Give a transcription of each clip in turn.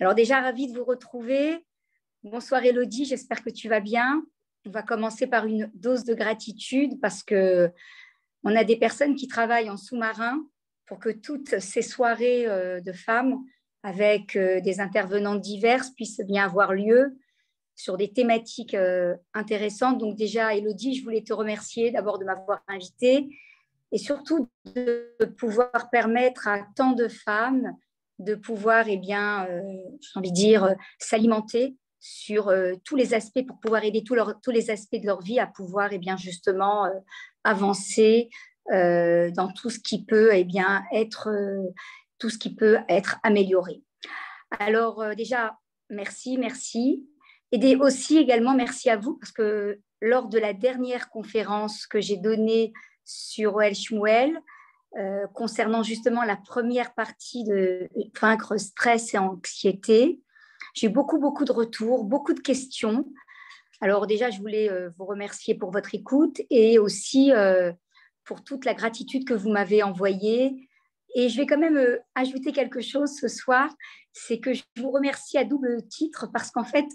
Alors déjà, ravie de vous retrouver. Bonsoir Élodie, j'espère que tu vas bien. On va commencer par une dose de gratitude parce qu'on a des personnes qui travaillent en sous-marin pour que toutes ces soirées de femmes avec des intervenants diverses puissent bien avoir lieu sur des thématiques intéressantes. Donc déjà, Élodie, je voulais te remercier d'abord de m'avoir invitée et surtout de pouvoir permettre à tant de femmes de pouvoir, j'ai envie de dire, s'alimenter sur tous les aspects pour pouvoir aider tous les aspects de leur vie à pouvoir justement avancer dans tout ce qui peut tout ce qui peut être amélioré. Alors déjà, merci. Et aussi également merci à vous parce que lors de la dernière conférence que j'ai donnée sur OL Shmuel, concernant justement la première partie de vaincre stress et anxiété. J'ai eu beaucoup de retours, beaucoup de questions. Alors déjà, je voulais vous remercier pour votre écoute et aussi pour toute la gratitude que vous m'avez envoyée. Et je vais quand même ajouter quelque chose ce soir, c'est que je vous remercie à double titre parce qu'en fait,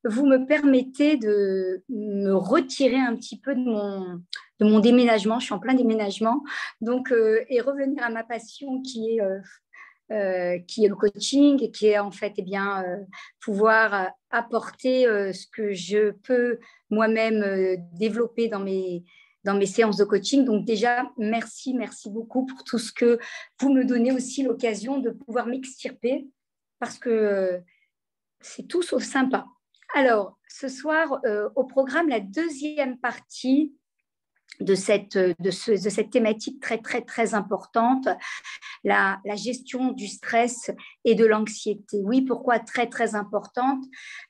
vous me permettez de me retirer un petit peu de mon déménagement. Je suis en plein déménagement. Donc, et revenir à ma passion qui est le coaching et qui est en fait pouvoir apporter ce que je peux moi-même développer dans mes séances de coaching. Donc déjà, merci beaucoup pour tout ce que vous me donnez aussi l'occasion de pouvoir m'extirper parce que c'est tout sauf sympa. Alors, ce soir, au programme, la deuxième partie de cette thématique très importante, la gestion du stress et de l'anxiété. Oui, pourquoi très importante?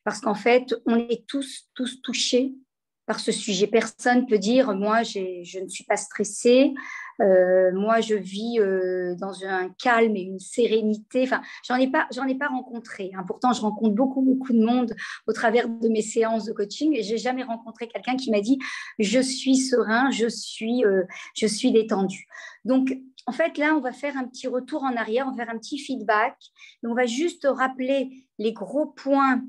Parce qu'en fait, on est tous touchés par ce sujet. Personne ne peut dire, moi, je ne suis pas stressée, moi, je vis dans un calme et une sérénité. Enfin, j'en ai pas rencontré. Hein. Pourtant, je rencontre beaucoup de monde au travers de mes séances de coaching et j'ai jamais rencontré quelqu'un qui m'a dit, je suis serein, je suis détendu. Donc, en fait, là, on va faire un petit retour en arrière, on va faire un petit feedback. On va juste rappeler les gros points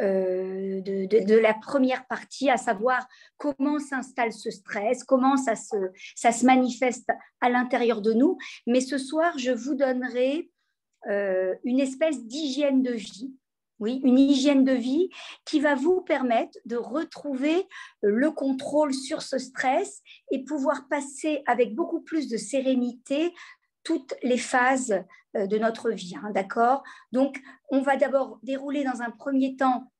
de la première partie, à savoir comment s'installe ce stress, comment ça se manifeste à l'intérieur de nous. Mais ce soir, je vous donnerai une espèce d'hygiène de vie. Oui, une hygiène de vie qui va vous permettre de retrouver le contrôle sur ce stress et pouvoir passer avec beaucoup plus de sérénité toutes les phases de notre vie, hein, d'accord? Donc, on va d'abord dérouler dans un premier temps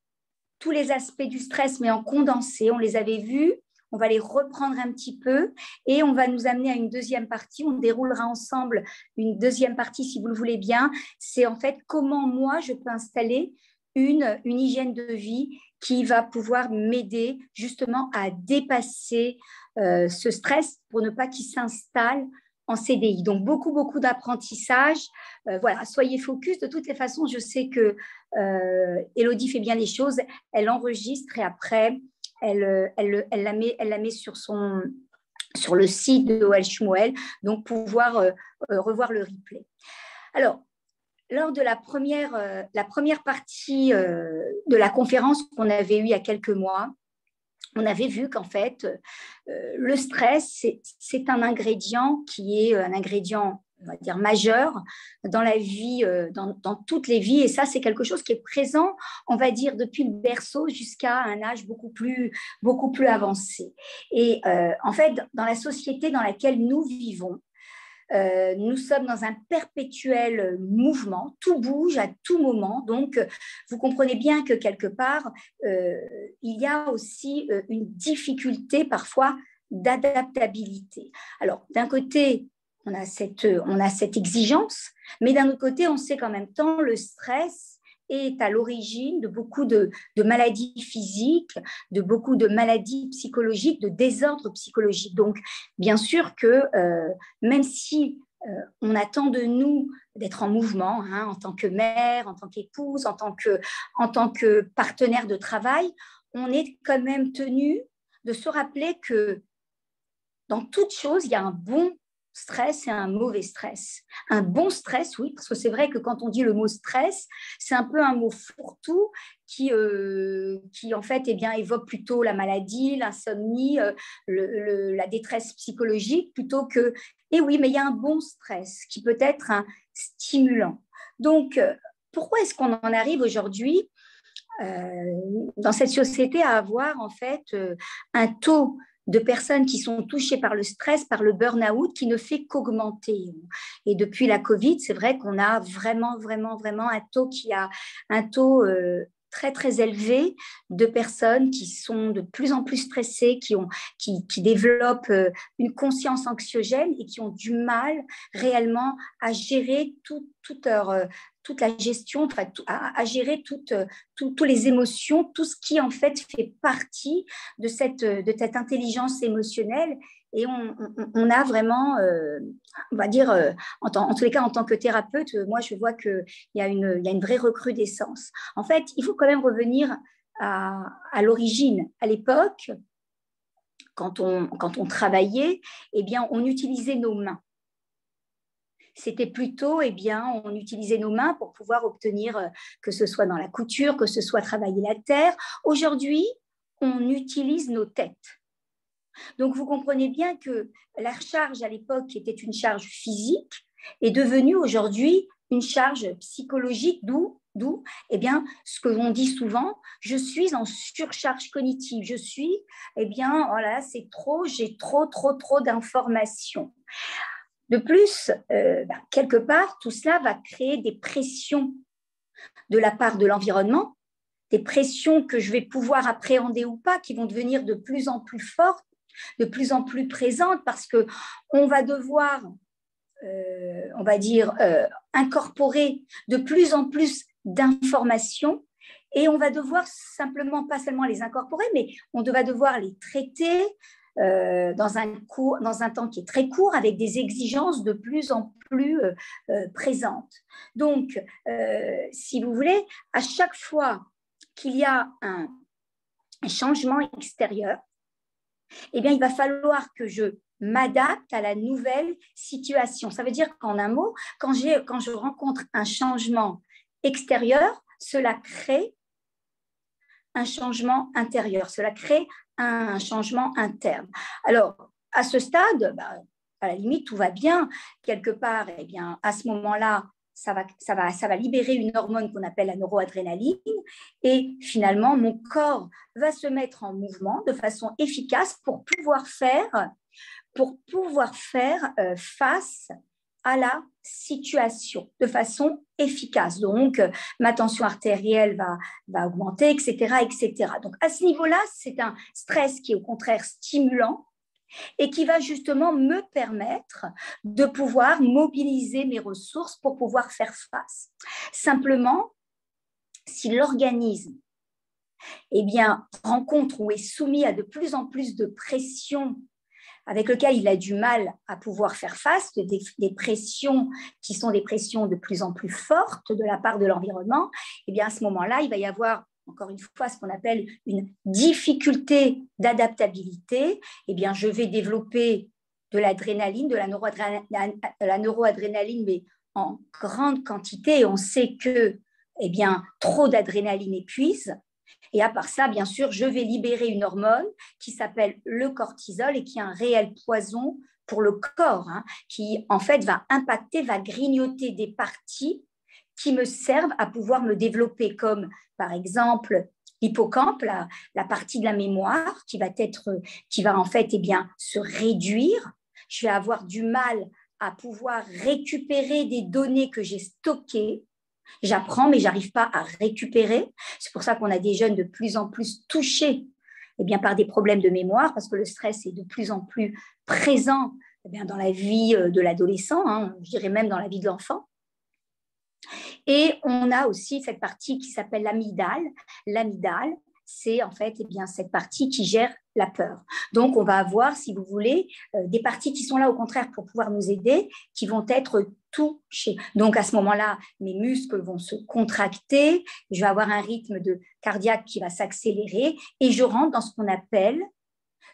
tous les aspects du stress, mais en condensé. On les avait vus, on va les reprendre un petit peu et on va nous amener à une deuxième partie. On déroulera ensemble une deuxième partie, si vous le voulez bien. C'est en fait comment moi, je peux installer une hygiène de vie qui va pouvoir m'aider justement à dépasser ce stress pour ne pas qu'il s'installe en CDI. Donc, beaucoup d'apprentissage. Voilà, soyez focus. De toutes les façons, je sais que Élodie fait bien les choses. Elle enregistre et après, elle la met sur le site de OL Shmuel, donc pouvoir revoir le replay. Alors, lors de la première partie de la conférence qu'on avait eue il y a quelques mois, on avait vu qu'en fait, le stress, c'est un ingrédient qui est un ingrédient, on va dire, majeur dans la vie, dans toutes les vies. Et ça, c'est quelque chose qui est présent, on va dire, depuis le berceau jusqu'à un âge beaucoup plus avancé. Et en fait, dans la société dans laquelle nous vivons, nous sommes dans un perpétuel mouvement, tout bouge à tout moment, donc vous comprenez bien que quelque part, il y a aussi une difficulté parfois d'adaptabilité. Alors, d'un côté, on a cette exigence, mais d'un autre côté, on sait qu'en même temps, le stress est à l'origine de beaucoup de maladies physiques, de beaucoup de maladies psychologiques, de désordres psychologiques. Donc, bien sûr que même si on attend de nous d'être en mouvement, hein, en tant que mère, en tant qu'épouse, en tant que partenaire de travail, on est quand même tenu de se rappeler que dans toute chose, il y a un bon stress et un mauvais stress. Un bon stress, oui, parce que c'est vrai que quand on dit le mot stress, c'est un peu un mot fourre-tout qui en fait, eh bien, évoque plutôt la maladie, l'insomnie, la détresse psychologique, plutôt que... Et oui, mais il y a un bon stress qui peut être un stimulant. Donc, pourquoi est-ce qu'on en arrive aujourd'hui dans cette société à avoir en fait un taux de personnes qui sont touchées par le stress, par le burn-out, qui ne fait qu'augmenter. Et depuis la Covid, c'est vrai qu'on a vraiment un taux très, très élevé de personnes qui sont de plus en plus stressées, qui développent une conscience anxiogène et qui ont du mal réellement à gérer toute la gestion, à gérer toutes les émotions, tout ce qui en fait fait partie de cette intelligence émotionnelle. Et on a vraiment, on va dire, en tous les cas, en tant que thérapeute, moi, je vois qu'il y a une vraie recrudescence. En fait, il faut quand même revenir à l'origine. À l'époque, quand on travaillait, eh bien, on utilisait nos mains. C'était plutôt, eh bien, on utilisait nos mains pour pouvoir obtenir, que ce soit dans la couture, que ce soit travailler la terre. Aujourd'hui, on utilise nos têtes. Donc, vous comprenez bien que la charge à l'époque, qui était une charge physique, est devenue aujourd'hui une charge psychologique, d'où eh bien, ce que l'on dit souvent, je suis en surcharge cognitive, je suis, eh bien, voilà, c'est trop, j'ai trop d'informations. De plus, quelque part, tout cela va créer des pressions de la part de l'environnement, des pressions que je vais pouvoir appréhender ou pas, qui vont devenir de plus en plus fortes, de plus en plus présentes, parce qu'on va devoir, on va dire, incorporer de plus en plus d'informations, et on va devoir simplement, pas seulement les incorporer, mais on va devoir les traiter dans un temps qui est très court, avec des exigences de plus en plus présentes. Donc, si vous voulez, à chaque fois qu'il y a un changement extérieur, eh bien, il va falloir que je m'adapte à la nouvelle situation. Ça veut dire qu'en un mot, quand je rencontre un changement extérieur, cela crée un changement intérieur, cela crée un changement interne. Alors, à ce stade, à la limite, tout va bien. Quelque part, eh bien, à ce moment-là, ça va libérer une hormone qu'on appelle la neuroadrénaline, et finalement, mon corps va se mettre en mouvement de façon efficace pour pouvoir faire face à la situation de façon efficace. Donc, ma tension artérielle va augmenter, etc., etc. Donc, à ce niveau-là, c'est un stress qui est au contraire stimulant et qui va justement me permettre de pouvoir mobiliser mes ressources pour pouvoir faire face. Simplement, si l'organisme rencontre ou est soumis à de plus en plus de pression avec lequel il a du mal à pouvoir faire face, des pressions qui sont des pressions de plus en plus fortes de la part de l'environnement, eh bien à ce moment-là, il va y avoir encore une fois ce qu'on appelle une difficulté d'adaptabilité. Eh bien, je vais développer de l'adrénaline, de la neuroadrénaline, mais en grande quantité. Et on sait que eh bien, trop d'adrénaline épuise. Et à part ça, bien sûr, je vais libérer une hormone qui s'appelle le cortisol et qui est un réel poison pour le corps, qui en fait va grignoter des parties qui me servent à pouvoir me développer, comme par exemple l'hippocampe, la partie de la mémoire qui va en fait se réduire. Je vais avoir du mal à pouvoir récupérer des données que j'ai stockées. J'apprends, mais je n'arrive pas à récupérer. C'est pour ça qu'on a des jeunes de plus en plus touchés par des problèmes de mémoire, parce que le stress est de plus en plus présent dans la vie de l'adolescent, je dirais même dans la vie de l'enfant. Et on a aussi cette partie qui s'appelle l'amygdale. L'amygdale, c'est en fait cette partie qui gère la peur. Donc, on va avoir, si vous voulez, des parties qui sont là au contraire pour pouvoir nous aider, qui vont être touchées. Donc, à ce moment-là, mes muscles vont se contracter, je vais avoir un rythme cardiaque qui va s'accélérer et je rentre dans ce qu'on appelle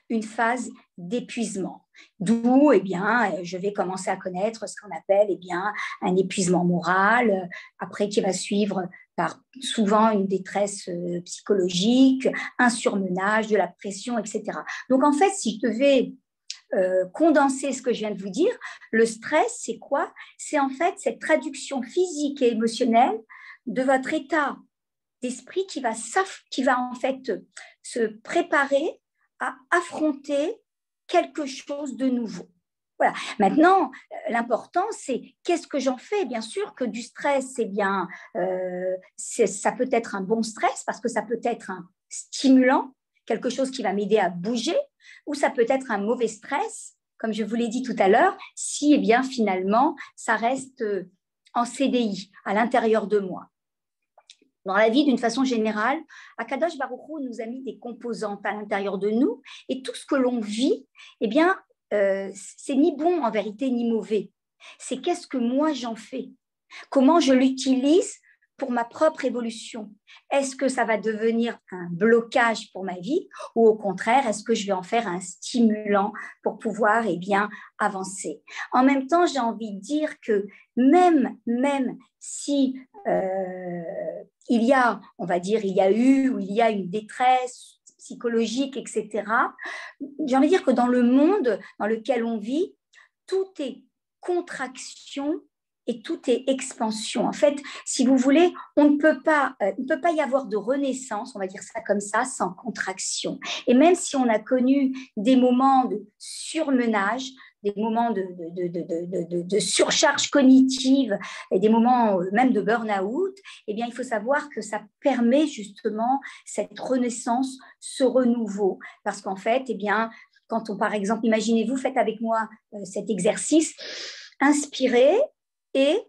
une phase d'épuisement. D'où, eh bien, je vais commencer à connaître ce qu'on appelle, eh bien, un épuisement moral, après qui va suivre par souvent une détresse psychologique, un surmenage, de la pression, etc. Donc, en fait, si je devais condenser ce que je viens de vous dire, le stress, c'est quoi? C'est en fait cette traduction physique et émotionnelle de votre état d'esprit qui va en fait se préparer à affronter quelque chose de nouveau. Voilà. Maintenant, l'important, c'est qu'est-ce que j'en fais? Bien sûr que du stress, eh bien, ça peut être un bon stress parce que ça peut être un stimulant, quelque chose qui va m'aider à bouger, ou ça peut être un mauvais stress, comme je vous l'ai dit tout à l'heure, si, eh bien, finalement, ça reste en CDI, à l'intérieur de moi. Dans la vie, d'une façon générale, Akadosh Baruch Hu nous a mis des composantes à l'intérieur de nous et tout ce que l'on vit, eh bien, c'est ni bon en vérité ni mauvais. C'est qu'est-ce que moi j'en fais? Comment je l'utilise pour ma propre évolution? Est-ce que ça va devenir un blocage pour ma vie ou au contraire, est-ce que je vais en faire un stimulant pour pouvoir eh bien, avancer? En même temps, j'ai envie de dire que même si il y a, on va dire, il y a eu ou il y a une détresse psychologique, etc., j'ai envie de dire que dans le monde dans lequel on vit, tout est contraction et tout est expansion. En fait, si vous voulez, il ne peut pas y avoir de renaissance, on va dire ça comme ça, sans contraction. Et même si on a connu des moments de surmenage, des moments de surcharge cognitive et des moments même de burn-out, eh bien, il faut savoir que ça permet justement cette renaissance, ce renouveau. Parce qu'en fait, eh bien, quand on, par exemple, imaginez-vous, faites avec moi cet exercice, inspirez et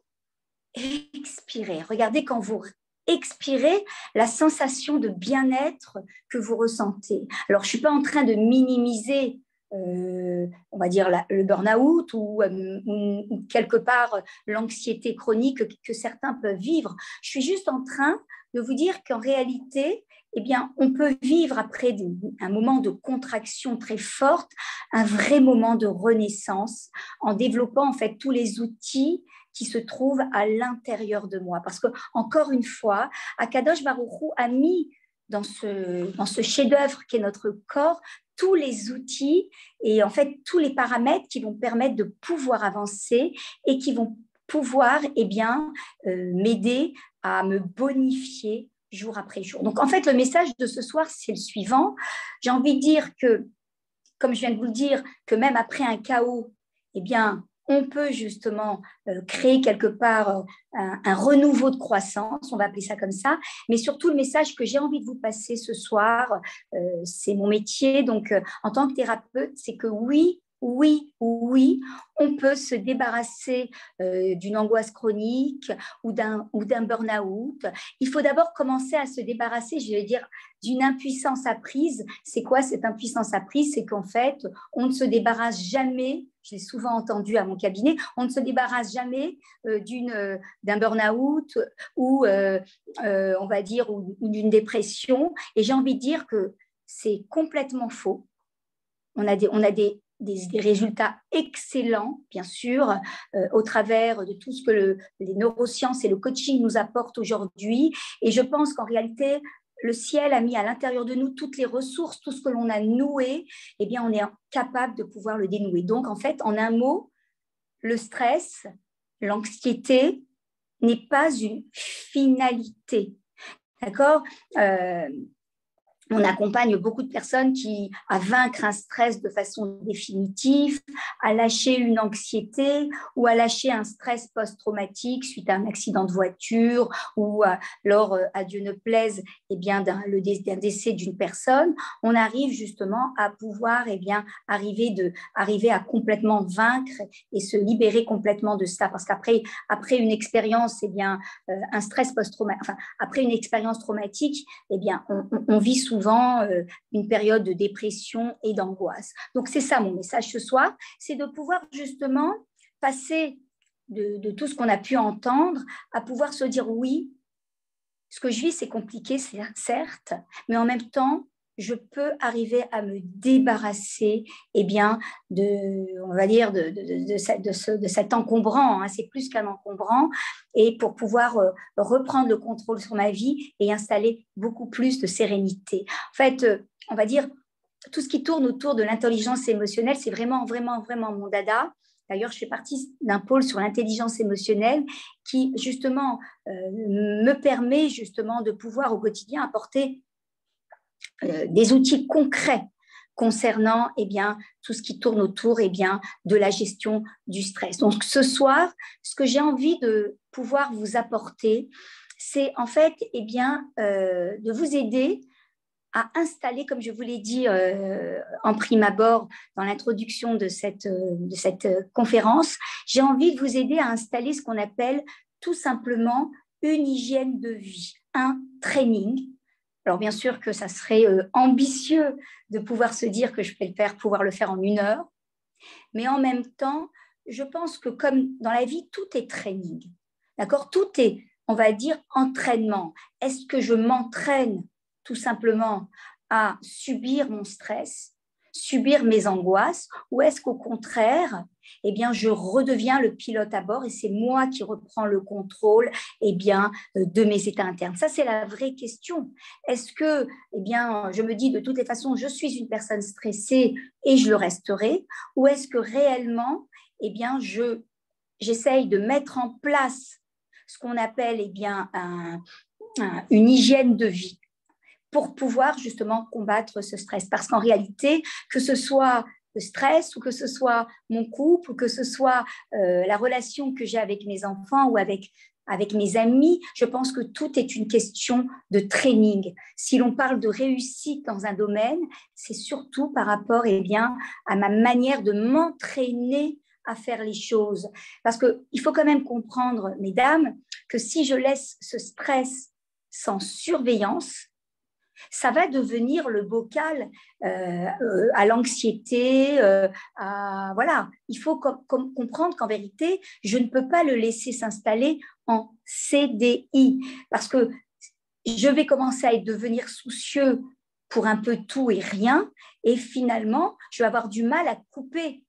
expirez. Regardez quand vous expirez la sensation de bien-être que vous ressentez. Alors, je ne suis pas en train de minimiser on va dire le burn-out ou quelque part l'anxiété chronique que certains peuvent vivre. Je suis juste en train de vous dire qu'en réalité, eh bien, on peut vivre après un moment de contraction très forte, un vrai moment de renaissance en développant en fait tous les outils qui se trouvent à l'intérieur de moi. Parce que, encore une fois, Akadosh Baruch Hu a mis dans ce chef-d'œuvre qu'est notre corps tous les outils et en fait tous les paramètres qui vont permettre de pouvoir avancer et qui vont pouvoir eh bien, m'aider à me bonifier jour après jour. Donc en fait, le message de ce soir, c'est le suivant. J'ai envie de dire que, comme je viens de vous le dire, que même après un chaos, eh bien, on peut justement créer quelque part un renouveau de croissance, on va appeler ça comme ça, mais surtout le message que j'ai envie de vous passer ce soir, c'est mon métier, donc en tant que thérapeute, c'est que oui, on peut se débarrasser d'une angoisse chronique ou d'un burn-out. Il faut d'abord commencer à se débarrasser, je vais dire, d'une impuissance apprise. C'est quoi cette impuissance apprise? C'est qu'en fait, on ne se débarrasse jamais, je l'ai souvent entendu à mon cabinet, on ne se débarrasse jamais d'un burn-out ou, on va dire, ou d'une dépression. Et j'ai envie de dire que c'est complètement faux. On a des résultats excellents, bien sûr, au travers de tout ce que les neurosciences et le coaching nous apportent aujourd'hui. Et je pense qu'en réalité, le ciel a mis à l'intérieur de nous toutes les ressources, tout ce que l'on a noué, eh bien, on est capable de pouvoir le dénouer. Donc, en fait, en un mot, le stress, l'anxiété n'est pas une finalité. D'accord ? On accompagne beaucoup de personnes à vaincre un stress de façon définitive, à lâcher une anxiété ou à lâcher un stress post-traumatique suite à un accident de voiture ou lors, à Dieu ne plaise, eh bien, d'un décès d'une personne. On arrive justement à pouvoir arriver à complètement vaincre et se libérer complètement de ça. Parce qu'après une expérience, eh bien, un stress post-traumatique, enfin, après une expérience traumatique, eh bien, on vit souvent une période de dépression et d'angoisse. Donc, c'est ça mon message ce soir, c'est de pouvoir justement passer de tout ce qu'on a pu entendre à pouvoir se dire oui, ce que je vis, c'est compliqué, certes, mais en même temps, je peux arriver à me débarrasser, eh bien, on va dire, de cet encombrant, hein, c'est plus qu'un encombrant, et pour pouvoir reprendre le contrôle sur ma vie et installer beaucoup plus de sérénité. En fait, on va dire, tout ce qui tourne autour de l'intelligence émotionnelle, c'est vraiment, vraiment, vraiment mon dada. D'ailleurs, je fais partie d'un pôle sur l'intelligence émotionnelle qui, justement, me permet justement de pouvoir au quotidien apporter des outils concrets concernant eh bien, tout ce qui tourne autour eh bien, de la gestion du stress. Donc ce soir, ce que j'ai envie de pouvoir vous apporter, c'est en fait eh bien, de vous aider à installer, comme je vous l'ai dit en prime abord dans l'introduction de cette conférence, j'ai envie de vous aider à installer ce qu'on appelle tout simplement une hygiène de vie, un training. Alors bien sûr que ça serait ambitieux de pouvoir se dire que je vais pouvoir le faire en 1 heure, mais en même temps, je pense que comme dans la vie, tout est training, d'accord ? Tout est, on va dire, entraînement. Est-ce que je m'entraîne tout simplement à subir mon stress, subir mes angoisses, ou est-ce qu'au contraire, eh bien, je redeviens le pilote à bord et c'est moi qui reprends le contrôle eh bien, de mes états internes. Ça, c'est la vraie question. Est-ce que, eh bien, je me dis de toutes les façons, je suis une personne stressée et je le resterai, ou est-ce que réellement, eh bien, j'essaye de mettre en place ce qu'on appelle eh bien, une hygiène de vie pour pouvoir justement combattre ce stress. Parce qu'en réalité, que ce soit le stress ou que ce soit mon couple ou que ce soit la relation que j'ai avec mes enfants ou avec mes amis, je pense que tout est une question de training. Si l'on parle de réussite dans un domaine, c'est surtout par rapport eh bien, à ma manière de m'entraîner à faire les choses. Parce qu'il faut quand même comprendre, mesdames, que si je laisse ce stress sans surveillance, ça va devenir le bocal à l'anxiété. Voilà, il faut comprendre qu'en vérité, je ne peux pas le laisser s'installer en CDI parce que je vais commencer à devenir soucieux pour un peu tout et rien, et finalement, je vais avoir du mal à couper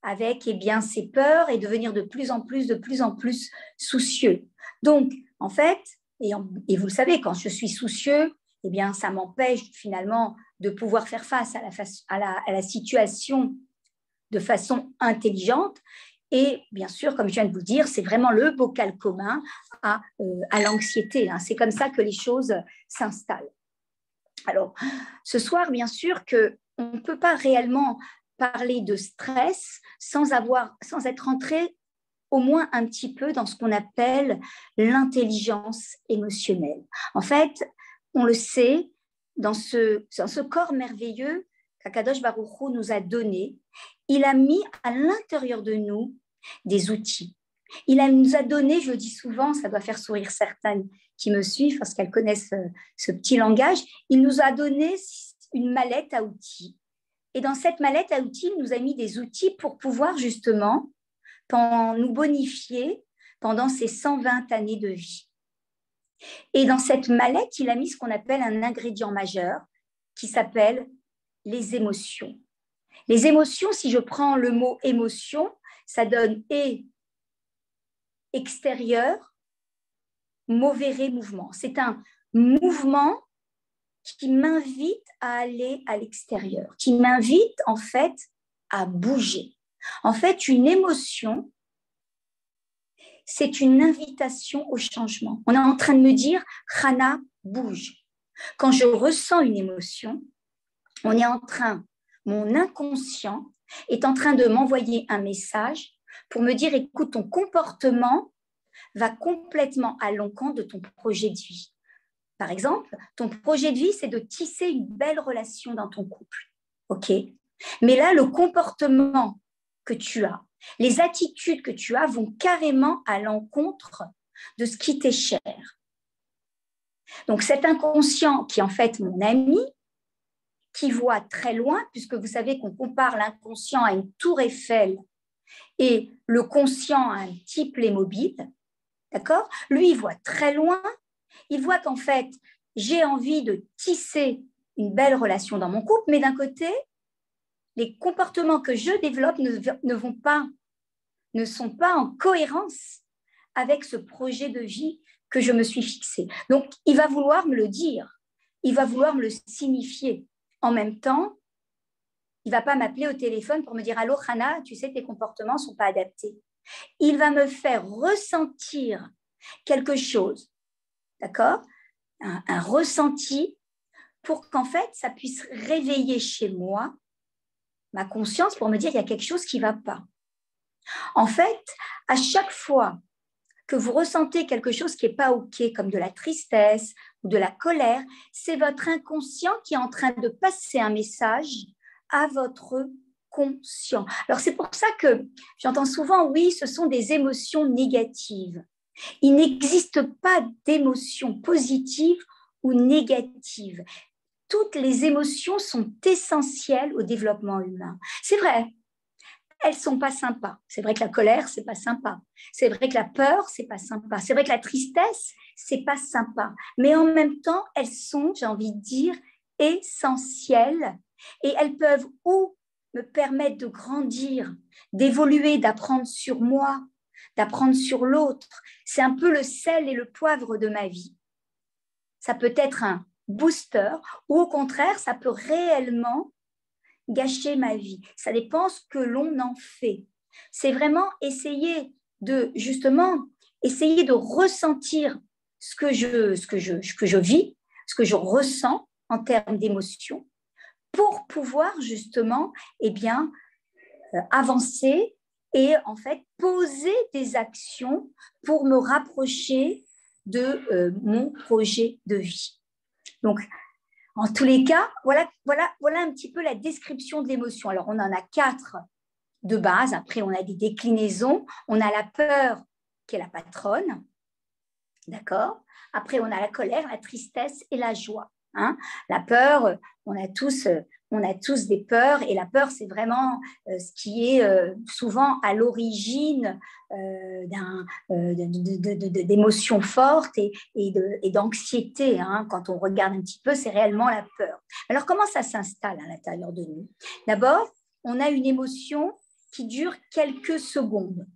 avec eh bien, ces peurs et devenir de plus en plus soucieux. Donc, en fait, et vous le savez, quand je suis soucieux, eh bien, ça m'empêche finalement de pouvoir faire face à la situation de façon intelligente. Et bien sûr, comme je viens de vous le dire, c'est vraiment le bocal commun à l'anxiété. Hein. C'est comme ça que les choses s'installent. Alors, ce soir, bien sûr qu'on ne peut pas réellement parler de stress sans être entré au moins un petit peu dans ce qu'on appelle l'intelligence émotionnelle. En fait, on le sait, dans ce corps merveilleux qu'Akadosh Baruch Hu nous a donné, il a mis à l'intérieur de nous des outils. Nous a donné, je le dis souvent, ça doit faire sourire certaines qui me suivent parce qu'elles connaissent ce petit langage, il nous a donné une mallette à outils. Et dans cette mallette à outils, il nous a mis des outils pour pouvoir justement nous bonifier pendant ces 120 années de vie. Et dans cette mallette, il a mis ce qu'on appelle un ingrédient majeur qui s'appelle les émotions. Les émotions, si je prends le mot émotion, ça donne extérieur, mauvais mouvement. C'est un mouvement qui m'invite à aller à l'extérieur, qui m'invite en fait à bouger. En fait, une émotion, c'est une invitation au changement. On est en train de me dire, Hana, bouge. Quand je ressens une émotion, mon inconscient est en train de m'envoyer un message pour me dire, écoute, ton comportement va complètement à l'encontre de ton projet de vie. Par exemple, ton projet de vie, c'est de tisser une belle relation dans ton couple. OK ? Mais là, le comportement que tu as, les attitudes que tu as vont carrément à l'encontre de ce qui t'est cher. Donc, cet inconscient qui est en fait mon ami, qui voit très loin, puisque vous savez qu'on compare l'inconscient à une tour Eiffel et le conscient à un petit Playmobil, d'accord ? Lui, il voit très loin. Il voit qu'en fait, j'ai envie de tisser une belle relation dans mon couple, mais d'un côté, les comportements que je développe ne sont pas en cohérence avec ce projet de vie que je me suis fixé. Donc, il va vouloir me le dire, il va vouloir me le signifier. En même temps, il ne va pas m'appeler au téléphone pour me dire « Allô, Hana, tu sais, tes comportements ne sont pas adaptés. » Il va me faire ressentir quelque chose, d'accord, un ressenti pour qu'en fait, ça puisse réveiller chez moi ma conscience pour me dire « Il y a quelque chose qui ne va pas. » En fait, à chaque fois que vous ressentez quelque chose qui n'est pas OK, comme de la tristesse ou de la colère, c'est votre inconscient qui est en train de passer un message à votre conscient. Alors, c'est pour ça que j'entends souvent, oui, ce sont des émotions négatives. Il n'existe pas d'émotions positives ou négatives. Toutes les émotions sont essentielles au développement humain. C'est vrai, elles ne sont pas sympas. C'est vrai que la colère, ce n'est pas sympa. C'est vrai que la peur, ce n'est pas sympa. C'est vrai que la tristesse, ce n'est pas sympa. Mais en même temps, elles sont, j'ai envie de dire, essentielles. Et elles peuvent ou me permettre de grandir, d'évoluer, d'apprendre sur moi, d'apprendre sur l'autre. C'est un peu le sel et le poivre de ma vie. Ça peut être un booster ou au contraire, ça peut réellement gâcher ma vie. Ça dépend ce que l'on en fait. C'est vraiment essayer de ressentir ce que je vis, ce que je ressens en termes d'émotions pour pouvoir justement avancer et en fait poser des actions pour me rapprocher de mon projet de vie. Donc, en tous les cas, voilà un petit peu la description de l'émotion. Alors, on en a 4 de base. Après, on a des déclinaisons. On a la peur, qui est la patronne. D'accord ? Après, on a la colère, la tristesse et la joie. Hein ? La peur, on a tous des peurs. Et la peur, c'est vraiment ce qui est souvent à l'origine d'émotions fortes et d'anxiété. Hein. Quand on regarde un petit peu, c'est réellement la peur. Alors, comment ça s'installe à l'intérieur de nous ? D'abord, on a une émotion qui dure quelques secondes.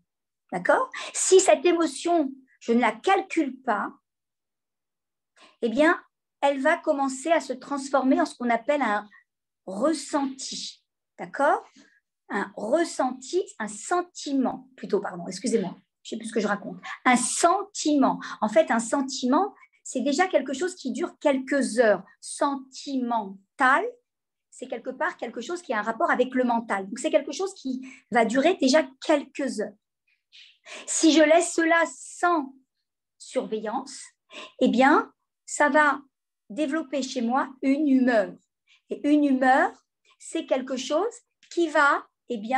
D'accord ? Si cette émotion, je ne la calcule pas, eh bien, elle va commencer à se transformer en ce qu'on appelle un ressenti. D'accord ? Un ressenti, un sentiment, plutôt, pardon, excusez-moi, je ne sais plus ce que je raconte. Un sentiment. En fait, un sentiment, c'est déjà quelque chose qui dure quelques heures. Sentimental, c'est quelque part quelque chose qui a un rapport avec le mental. Donc, c'est quelque chose qui va durer déjà quelques heures. Si je laisse cela sans surveillance, eh bien, ça va développer chez moi une humeur. Et une humeur, c'est quelque chose qui va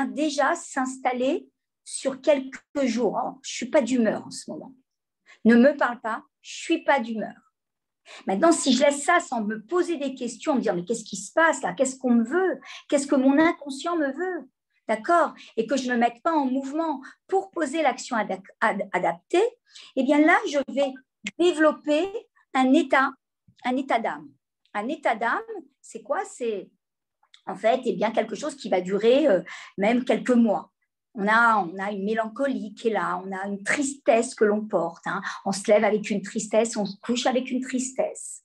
déjà s'installer sur quelques jours. Alors, je ne suis pas d'humeur en ce moment. Ne me parle pas, je ne suis pas d'humeur. Maintenant, si je laisse ça sans me poser des questions, me dire mais qu'est-ce qui se passe là ? Qu'est-ce qu'on me veut ? Qu'est-ce que mon inconscient me veut ? D'accord ? Et que je ne me mette pas en mouvement pour poser l'action adaptée, eh bien là, je vais développer un état d'âme. Un état d'âme, c'est quoi ? C'est en fait quelque chose qui va durer même quelques mois. On a une mélancolie qui est là, on a une tristesse que l'on porte. Hein. On se lève avec une tristesse, on se couche avec une tristesse.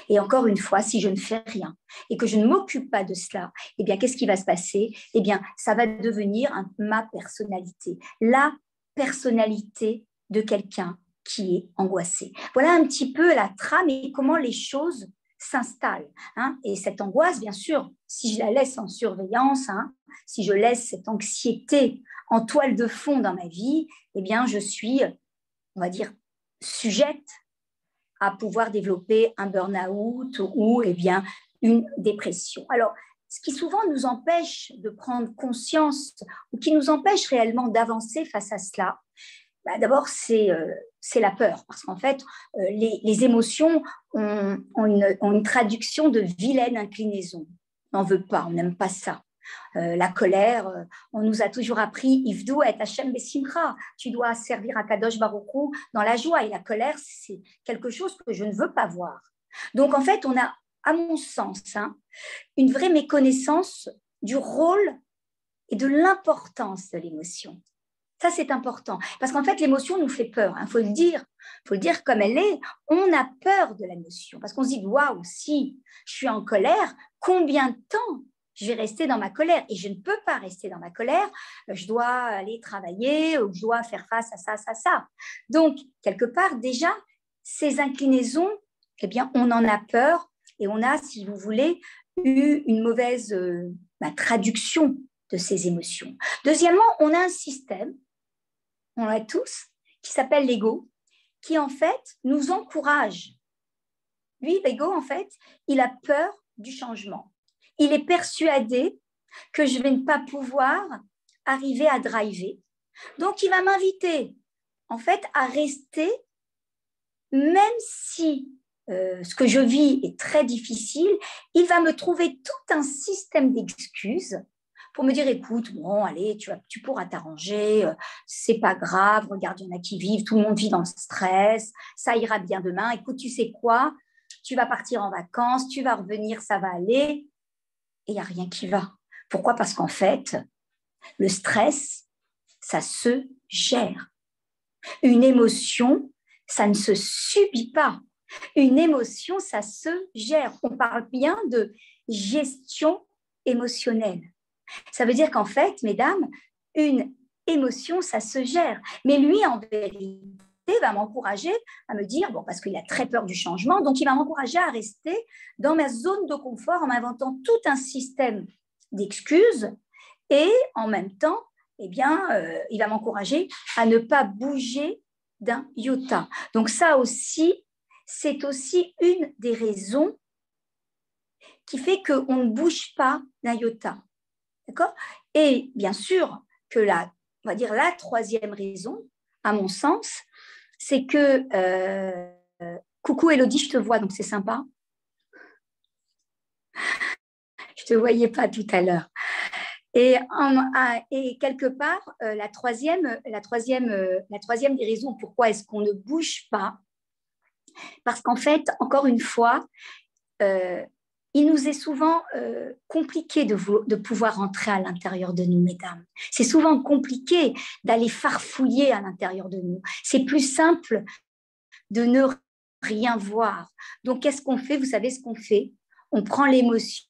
Et encore une fois, si je ne fais rien et que je ne m'occupe pas de cela, eh bien, qu'est-ce qui va se passer ? Eh bien, ça va devenir ma personnalité, la personnalité de quelqu'un qui est angoissé. Voilà un petit peu la trame et comment les choses s'installent. Hein. Et cette angoisse, bien sûr, si je la laisse en surveillance, hein, si je laisse cette anxiété en toile de fond dans ma vie, eh bien, je suis, on va dire, sujette à pouvoir développer un burn-out ou une dépression. Alors, ce qui souvent nous empêche de prendre conscience ou qui nous empêche réellement d'avancer face à cela, d'abord, c'est la peur. Parce qu'en fait, les émotions ont une traduction de vilaine inclinaison. On n'en veut pas, on n'aime pas ça. La colère, on nous a toujours appris Ivdou et Hachem Besimcha. Tu dois servir à Kadosh Baruch Hu dans la joie. Et la colère, c'est quelque chose que je ne veux pas voir. Donc, en fait, on a à mon sens, hein, une vraie méconnaissance du rôle et de l'importance de l'émotion. Ça, c'est important. Parce qu'en fait, l'émotion nous fait peur. Il faut le dire. Il faut le dire comme elle est. On a peur de l'émotion. Parce qu'on se dit, waouh, si je suis en colère, combien de temps je vais rester dans ma colère? Et je ne peux pas rester dans ma colère. Je dois aller travailler ou je dois faire face à ça, ça, ça. Donc, quelque part, déjà, ces inclinaisons, eh bien, on en a peur et on a, si vous voulez, eu une mauvaise traduction de ces émotions. Deuxièmement, on a un système, on l'a tous, qui s'appelle l'ego, qui en fait nous encourage. Lui, l'ego, en fait, il a peur du changement. Il est persuadé que je ne vais pas pouvoir arriver à driver. Donc, il va m'inviter, en fait, à rester, même si ce que je vis est très difficile, il va me trouver tout un système d'excuses pour me dire, écoute, bon, allez, tu pourras t'arranger, c'est pas grave, regarde, il y en a qui vivent, tout le monde vit dans le stress, ça ira bien demain, écoute, tu sais quoi, tu vas partir en vacances, tu vas revenir, ça va aller, et il n'y a rien qui va. Pourquoi? Parce qu'en fait, le stress, ça se gère. Une émotion, ça ne se subit pas. Une émotion, ça se gère. On parle bien de gestion émotionnelle. Ça veut dire qu'en fait, mesdames, une émotion, ça se gère. Mais lui, en vérité, va m'encourager à me dire, bon, parce qu'il a très peur du changement, donc il va m'encourager à rester dans ma zone de confort en m'inventant tout un système d'excuses et en même temps, eh bien, il va m'encourager à ne pas bouger d'un iota. Donc ça aussi, c'est aussi une des raisons qui fait qu'on ne bouge pas d'un iota. D'accord? Et bien sûr que on va dire la troisième raison, à mon sens, c'est que coucou Élodie, je te vois, donc c'est sympa. Je te voyais pas tout à l'heure. Et quelque part, la troisième des raisons pourquoi est-ce qu'on ne bouge pas, parce qu'en fait, encore une fois, il nous est souvent compliqué de pouvoir entrer à l'intérieur de nous, mesdames. C'est souvent compliqué d'aller farfouiller à l'intérieur de nous. C'est plus simple de ne rien voir. Donc, qu'est-ce qu'on fait? Vous savez ce qu'on fait? On prend l'émotion,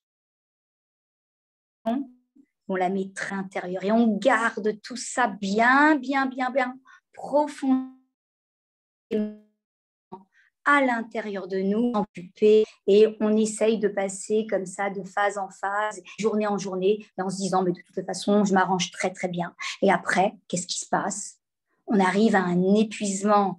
on la met très intérieure et on garde tout ça bien, bien, bien, bien profondément à l'intérieur de nous, occupés, et on essaye de passer comme ça de phase en phase, journée en journée, en se disant, mais de toute façon, je m'arrange très, très bien. Et après, qu'est-ce qui se passe? On arrive à un épuisement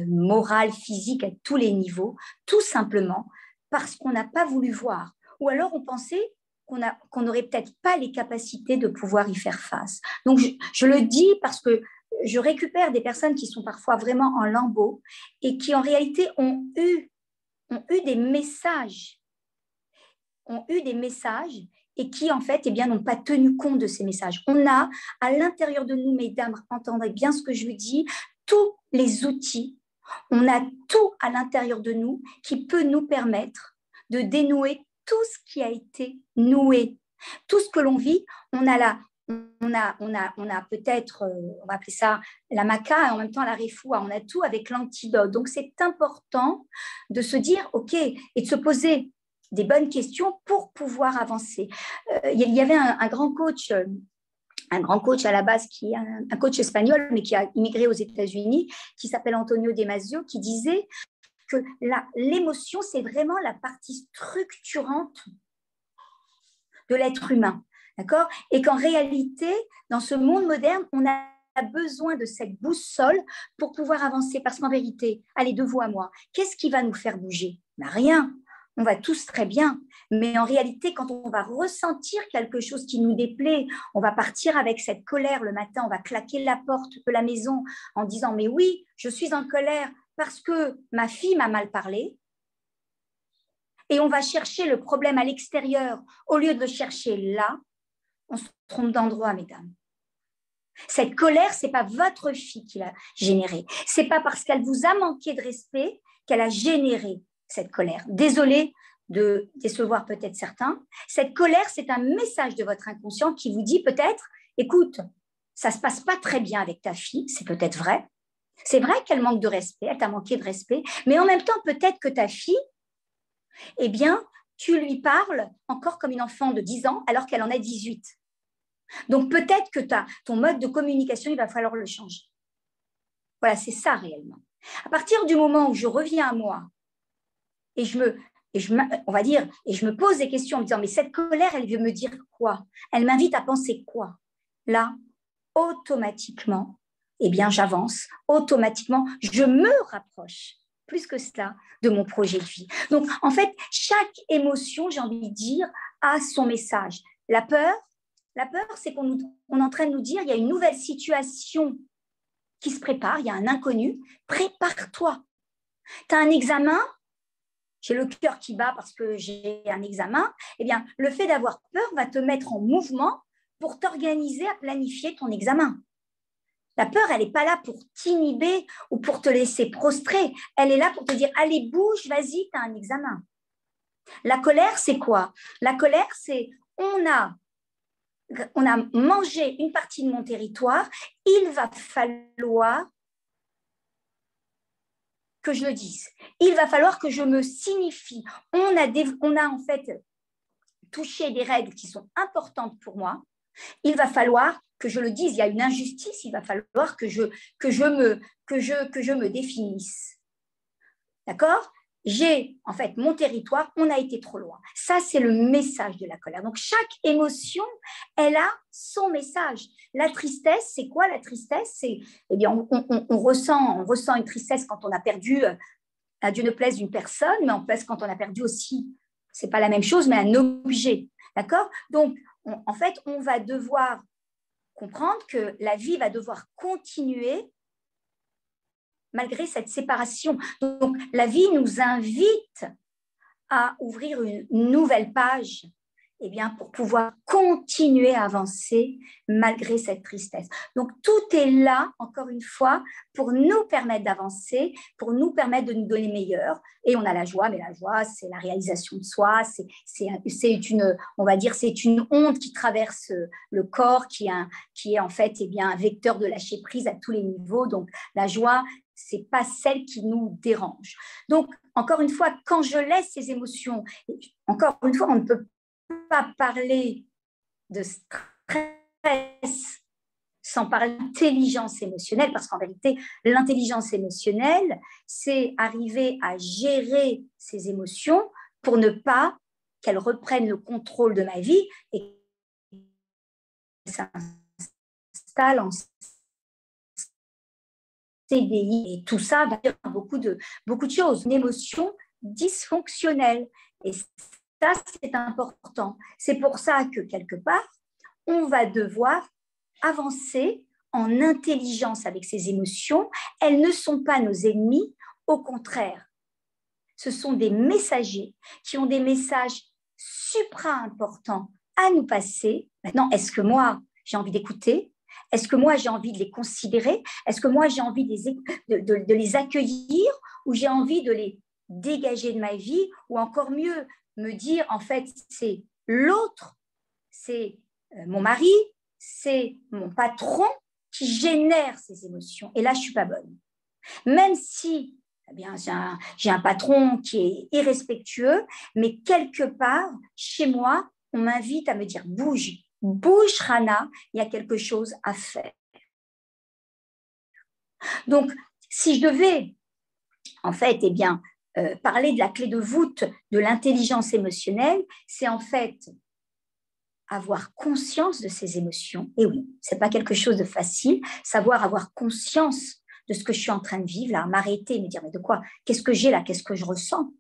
moral, physique à tous les niveaux, tout simplement parce qu'on n'a pas voulu voir. Ou alors on pensait qu'on n'aurait peut-être pas les capacités de pouvoir y faire face. Donc, je le dis parce que je récupère des personnes qui sont parfois vraiment en lambeaux et qui en réalité ont eu des messages, et qui en fait n'ont pas tenu compte de ces messages. On a à l'intérieur de nous, mesdames, entendrez bien ce que je vous dis, tous les outils, on a tout à l'intérieur de nous qui peut nous permettre de dénouer tout ce qui a été noué. Tout ce que l'on vit, on a peut-être, on va appeler ça la maca et en même temps la refoua, on a tout avec l'antidote. Donc c'est important de se dire, ok, et de se poser des bonnes questions pour pouvoir avancer. Il y avait un grand coach à la base, qui est un coach espagnol, mais qui a immigré aux États-Unis, qui s'appelle Antonio Damasio, qui disait que l'émotion, c'est vraiment la partie structurante de l'être humain. D'accord? Et qu'en réalité, dans ce monde moderne, on a besoin de cette boussole pour pouvoir avancer. Parce qu'en vérité, allez, de vous à moi, qu'est-ce qui va nous faire bouger? Ben, rien. On va tous très bien. Mais en réalité, quand on va ressentir quelque chose qui nous déplaît, on va partir avec cette colère le matin, on va claquer la porte de la maison en disant, mais oui, je suis en colère parce que ma fille m'a mal parlé. Et on va chercher le problème à l'extérieur au lieu de le chercher là. On se trompe d'endroit, mesdames. Cette colère, ce n'est pas votre fille qui l'a générée. Ce n'est pas parce qu'elle vous a manqué de respect qu'elle a généré cette colère. Désolée de décevoir peut-être certains. Cette colère, c'est un message de votre inconscient qui vous dit peut-être, écoute, ça ne se passe pas très bien avec ta fille, c'est peut-être vrai. C'est vrai qu'elle manque de respect, elle t'a manqué de respect, mais en même temps, peut-être que ta fille, eh bien, tu lui parles encore comme une enfant de 10 ans alors qu'elle en a 18. Donc peut-être que ton mode de communication, il va falloir le changer. Voilà, c'est ça réellement. À partir du moment où je reviens à moi et on va dire, et je me pose des questions en me disant, mais cette colère, elle veut me dire quoi? Elle m'invite à penser quoi? Là, automatiquement, eh bien, j'avance, automatiquement, je me rapproche, plus que cela, de mon projet de vie. Donc, en fait, chaque émotion, j'ai envie de dire, a son message. La peur, c'est qu'on est en train de nous dire, il y a une nouvelle situation qui se prépare, il y a un inconnu, prépare-toi. Tu as un examen, j'ai le cœur qui bat parce que j'ai un examen, eh bien, le fait d'avoir peur va te mettre en mouvement pour t'organiser à planifier ton examen. La peur, elle n'est pas là pour t'inhiber ou pour te laisser prostrer. Elle est là pour te dire, allez, bouge, vas-y, tu as un examen. La colère, c'est quoi? La colère, c'est on a mangé une partie de mon territoire, il va falloir que je le dise. Il va falloir que je me signifie. On a en fait touché des règles qui sont importantes pour moi. Il va falloir que je le dise. Il y a une injustice. Il va falloir que je me définisse. D'accord? J'ai, en fait, mon territoire, on a été trop loin. Ça, c'est le message de la colère. Donc, chaque émotion, elle a son message. La tristesse, c'est quoi la tristesse? C'est, eh bien, on ressent une tristesse quand on a perdu, à Dieu ne plaise, une personne, mais en fait, quand on a perdu aussi, c'est pas la même chose, mais un objet. D'accord? Donc, en fait, on va devoir comprendre que la vie va devoir continuer malgré cette séparation. Donc, la vie nous invite à ouvrir une nouvelle page, eh bien, pour pouvoir continuer à avancer malgré cette tristesse. Donc, tout est là, encore une fois, pour nous permettre d'avancer, pour nous permettre de nous donner meilleur. Et on a la joie, mais la joie, c'est la réalisation de soi, on va dire, c'est une onde qui traverse le corps, qui est en fait, eh bien, un vecteur de lâcher prise à tous les niveaux. Donc, la joie, c'est pas celle qui nous dérange. Donc, encore une fois, quand je laisse ces émotions, encore une fois, on ne peut pas parler de stress sans parler d'intelligence émotionnelle, parce qu'en vérité, l'intelligence émotionnelle, c'est arriver à gérer ces émotions pour ne pas qu'elles reprennent le contrôle de ma vie et s'installent en CDI. Et tout ça va dire beaucoup de choses. Une émotion dysfonctionnelle. Et ça, c'est important. C'est pour ça que, quelque part, on va devoir avancer en intelligence avec ces émotions. Elles ne sont pas nos ennemis, au contraire. Ce sont des messagers qui ont des messages supra-importants à nous passer. Maintenant, est-ce que moi, j'ai envie d'écouter? Est-ce que moi, j'ai envie de les considérer? Est-ce que moi, j'ai envie de les accueillir ou j'ai envie de les dégager de ma vie? Ou encore mieux, me dire, en fait, c'est l'autre, c'est mon mari, c'est mon patron qui génère ces émotions. Et là, je ne suis pas bonne. Même si eh bien, j'ai un patron qui est irrespectueux, mais quelque part, chez moi, on m'invite à me dire, bouge, Rana, il y a quelque chose à faire. Donc, si je devais, en fait, eh bien, parler de la clé de voûte de l'intelligence émotionnelle, c'est en fait avoir conscience de ses émotions. Et oui, ce n'est pas quelque chose de facile, savoir avoir conscience de ce que je suis en train de vivre, là, m'arrêter, me dire, mais de quoi? Qu'est-ce que j'ai là? Qu'est-ce que je ressens?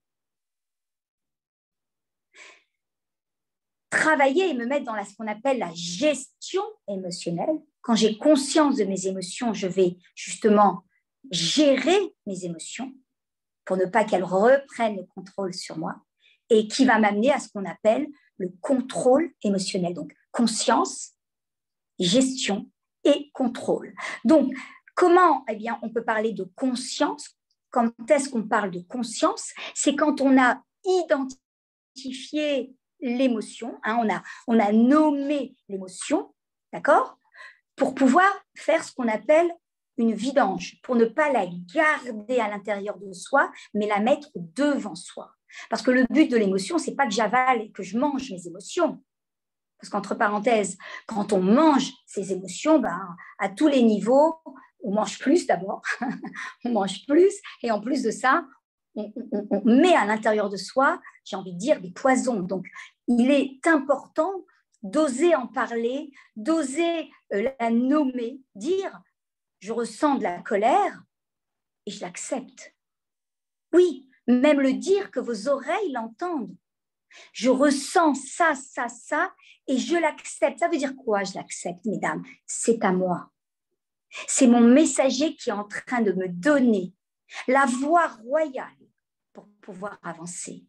Travailler et me mettre dans ce qu'on appelle la gestion émotionnelle. Quand j'ai conscience de mes émotions, je vais justement gérer mes émotions pour ne pas qu'elles reprennent le contrôle sur moi et qui va m'amener à ce qu'on appelle le contrôle émotionnel. Donc, conscience, gestion et contrôle. Donc, comment eh bien, on peut parler de conscience? Quand est-ce qu'on parle de conscience? C'est quand on a identifié identifié l'émotion, hein, on a nommé l'émotion, d'accord, pour pouvoir faire ce qu'on appelle une vidange, pour ne pas la garder à l'intérieur de soi, mais la mettre devant soi. Parce que le but de l'émotion, c'est pas que j'avale et que je mange mes émotions. Parce qu'entre parenthèses, quand on mange ses émotions, à tous les niveaux, on mange plus d'abord, on mange plus, et en plus de ça, on met à l'intérieur de soi, j'ai envie de dire, des poisons. Donc, il est important d'oser en parler, d'oser la nommer, dire, je ressens de la colère et je l'accepte. Oui, même le dire que vos oreilles l'entendent. Je ressens ça, ça, ça, et je l'accepte. Ça veut dire quoi, je l'accepte, mesdames? C'est à moi. C'est mon messager qui est en train de me donner la voie royale pour pouvoir avancer.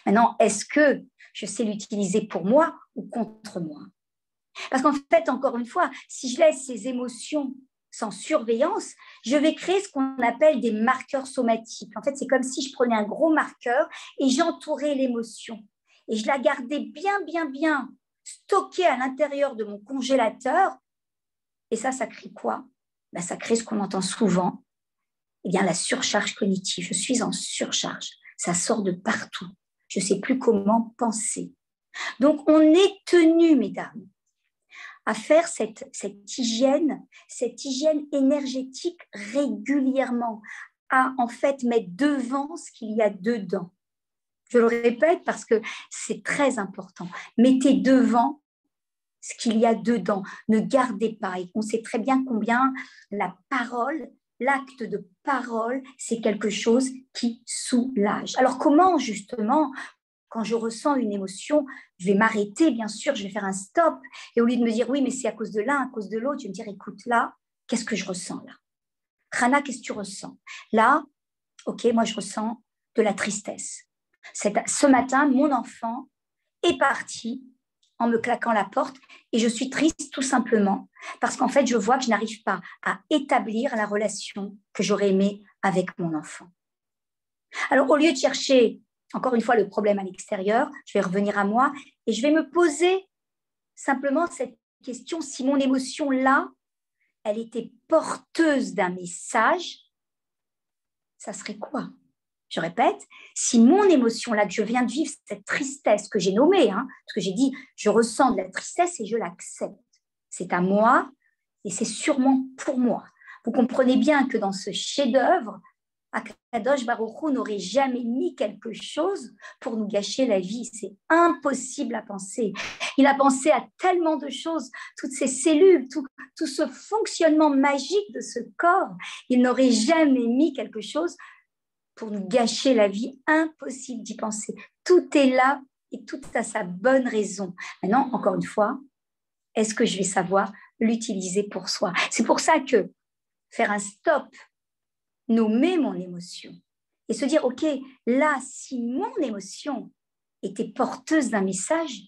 Maintenant, est-ce que je sais l'utiliser pour moi ou contre moi? Parce qu'en fait, encore une fois, si je laisse ces émotions sans surveillance, je vais créer ce qu'on appelle des marqueurs somatiques. En fait, c'est comme si je prenais un gros marqueur et j'entourais l'émotion. Et je la gardais bien, bien, bien stockée à l'intérieur de mon congélateur. Et ça crée quoi? Ça crée ce qu'on entend souvent, la surcharge cognitive. Je suis en surcharge. Ça sort de partout. Je ne sais plus comment penser. Donc, on est tenu, mesdames, à faire cette hygiène énergétique régulièrement, à en fait mettre devant ce qu'il y a dedans. Je le répète parce que c'est très important. Mettez devant ce qu'il y a dedans. Ne gardez pas. Et on sait très bien combien la parole, l'acte de parole, c'est quelque chose qui soulage. Alors comment justement, quand je ressens une émotion, je vais m'arrêter, bien sûr, je vais faire un stop. Et au lieu de me dire, oui, mais c'est à cause de l'un, à cause de l'autre, je vais me dire, écoute, là, qu'est-ce que je ressens là? Rana, qu'est-ce que tu ressens? Là, ok, moi, je ressens de la tristesse. Ce matin, mon enfant est parti en me claquant la porte et je suis triste tout simplement parce qu'en fait, je vois que je n'arrive pas à établir la relation que j'aurais aimée avec mon enfant. Alors, au lieu de chercher encore une fois le problème à l'extérieur, je vais revenir à moi et je vais me poser simplement cette question, si mon émotion là, elle était porteuse d'un message, ça serait quoi? Je répète, si mon émotion là que je viens de vivre, cette tristesse que j'ai nommée, parce que j'ai dit, je ressens de la tristesse et je l'accepte. C'est à moi et c'est sûrement pour moi. Vous comprenez bien que dans ce chef-d'œuvre, Akadosh Baruch Hu n'aurait jamais mis quelque chose pour nous gâcher la vie. C'est impossible à penser. Il a pensé à tellement de choses, toutes ces cellules, tout ce fonctionnement magique de ce corps. Il n'aurait jamais mis quelque chose pour nous gâcher la vie. Impossible d'y penser. Tout est là et tout a sa bonne raison. Maintenant, encore une fois, est-ce que je vais savoir l'utiliser pour soi? C'est pour ça que faire un stop, nommer mon émotion et se dire, OK, là, si mon émotion était porteuse d'un message,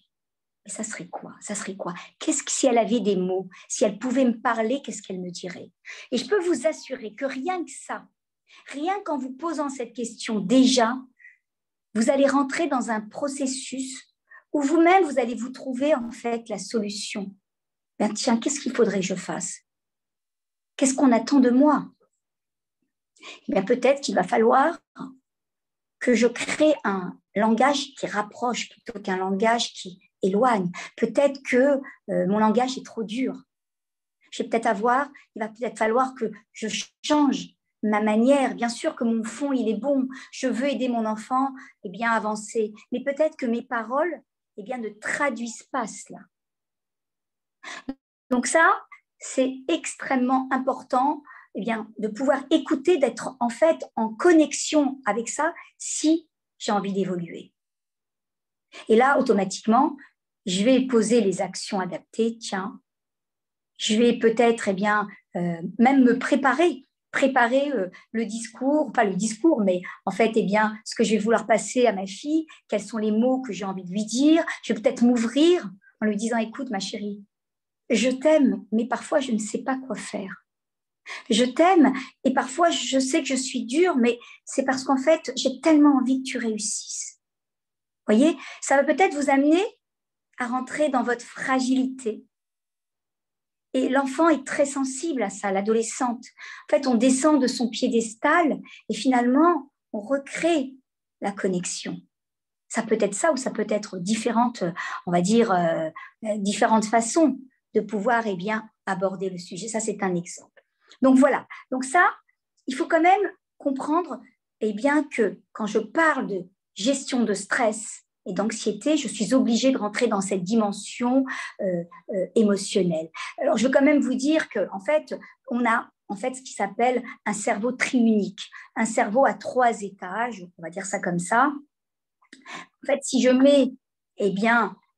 ça serait quoi? Ça serait quoi? Si elle avait des mots, si elle pouvait me parler, qu'est-ce qu'elle me dirait? Et je peux vous assurer que rien que ça, rien qu'en vous posant cette question, déjà, vous allez rentrer dans un processus où vous-même, vous allez vous trouver en fait la solution. Tiens, qu'est-ce qu'il faudrait que je fasse? Qu'est-ce qu'on attend de moi? Peut-être qu'il va falloir que je crée un langage qui rapproche plutôt qu'un langage qui éloigne. Peut-être que mon langage est trop dur. Il va peut-être falloir que je change ma manière. Bien sûr que mon fond, il est bon. Je veux aider mon enfant à avancer. Mais peut-être que mes paroles ne traduisent pas cela. Donc ça, c'est extrêmement important de pouvoir écouter, d'être en fait en connexion avec ça si j'ai envie d'évoluer. Et là, automatiquement, je vais poser les actions adaptées. Tiens, je vais peut-être même me préparer le discours, pas le discours, mais en fait, ce que je vais vouloir passer à ma fille, quels sont les mots que j'ai envie de lui dire. Je vais peut-être m'ouvrir en lui disant, écoute, ma chérie, je t'aime, mais parfois, je ne sais pas quoi faire. Je t'aime et parfois, je sais que je suis dure, mais c'est parce qu'en fait, j'ai tellement envie que tu réussisses. Voyez, ça va peut-être vous amener à rentrer dans votre fragilité. Et l'enfant est très sensible à ça, l'adolescente. En fait, on descend de son piédestal et finalement, on recrée la connexion. Ça peut être ça ou ça peut être différentes, on va dire, différentes façons de pouvoir aborder le sujet. Ça, c'est un exemple. Donc voilà. Donc ça, il faut quand même comprendre que quand je parle de gestion de stress et d'anxiété, je suis obligée de rentrer dans cette dimension émotionnelle. Alors, je veux quand même vous dire qu'en fait, on a ce qui s'appelle un cerveau triunique, un cerveau à 3 étages, on va dire ça comme ça. En fait, si je mets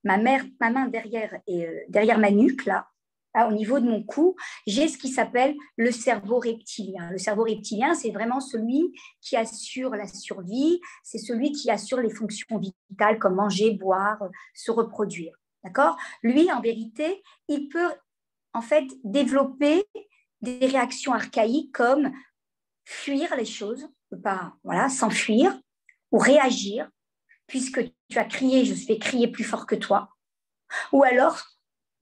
ma main derrière ma nuque, là, au niveau de mon cou, j'ai ce qui s'appelle le cerveau reptilien. Le cerveau reptilien, c'est vraiment celui qui assure la survie, c'est celui qui assure les fonctions vitales comme manger, boire, se reproduire. D'accord ? Lui, en vérité, il peut en fait développer des réactions archaïques comme fuir les choses, s'enfuir ou réagir, puisque tu as crié, je vais crier plus fort que toi, ou alors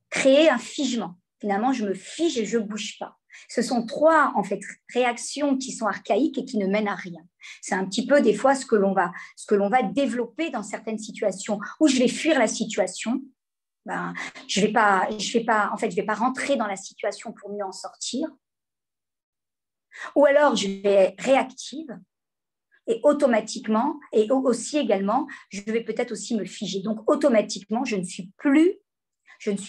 créer un figement. Finalement, je me fige et je ne bouge pas. Ce sont 3 en fait réactions qui sont archaïques et qui ne mènent à rien. C'est un petit peu des fois ce que l'on va développer dans certaines situations où je vais fuir la situation. Je vais pas rentrer dans la situation pour mieux en sortir. Ou alors je vais réactive et automatiquement et aussi également je vais peut-être aussi me figer. Donc automatiquement je ne suis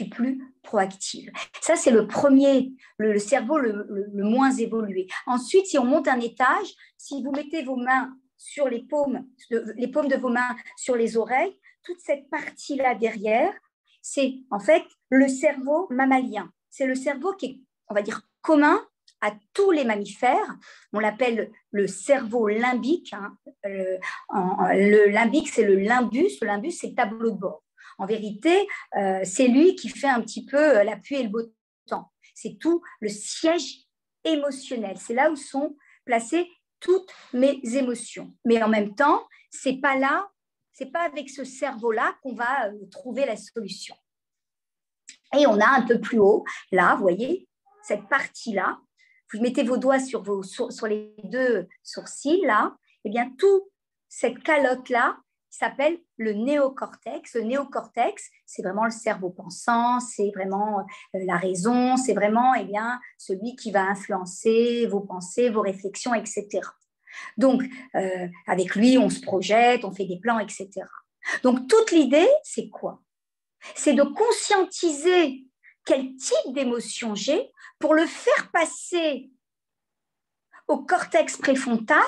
plus proactive. Ça, c'est le premier, le cerveau le moins évolué. Ensuite, si on monte un étage, si vous mettez vos mains sur les paumes de vos mains sur les oreilles, toute cette partie-là derrière, c'est en fait le cerveau mammalien. C'est le cerveau qui est, on va dire, commun à tous les mammifères. On l'appelle le cerveau limbique. Le limbique, c'est le limbus. Le limbus, c'est le tableau de bord. En vérité, c'est lui qui fait un petit peu la pluie et le beau temps. C'est tout le siège émotionnel. C'est là où sont placées toutes mes émotions. Mais en même temps, c'est pas avec ce cerveau-là qu'on va trouver la solution. Et on a un peu plus haut, là, vous voyez, cette partie-là. Vous mettez vos doigts sur les 2 sourcils, là. Eh bien, toute cette calotte-là, s'appelle le néocortex. Le néocortex, c'est vraiment le cerveau pensant, c'est vraiment la raison, c'est vraiment celui qui va influencer vos pensées, vos réflexions, etc. Donc, avec lui, on se projette, on fait des plans, etc. Donc, toute l'idée, c'est quoi ? C'est de conscientiser quel type d'émotion j'ai pour le faire passer au cortex préfrontal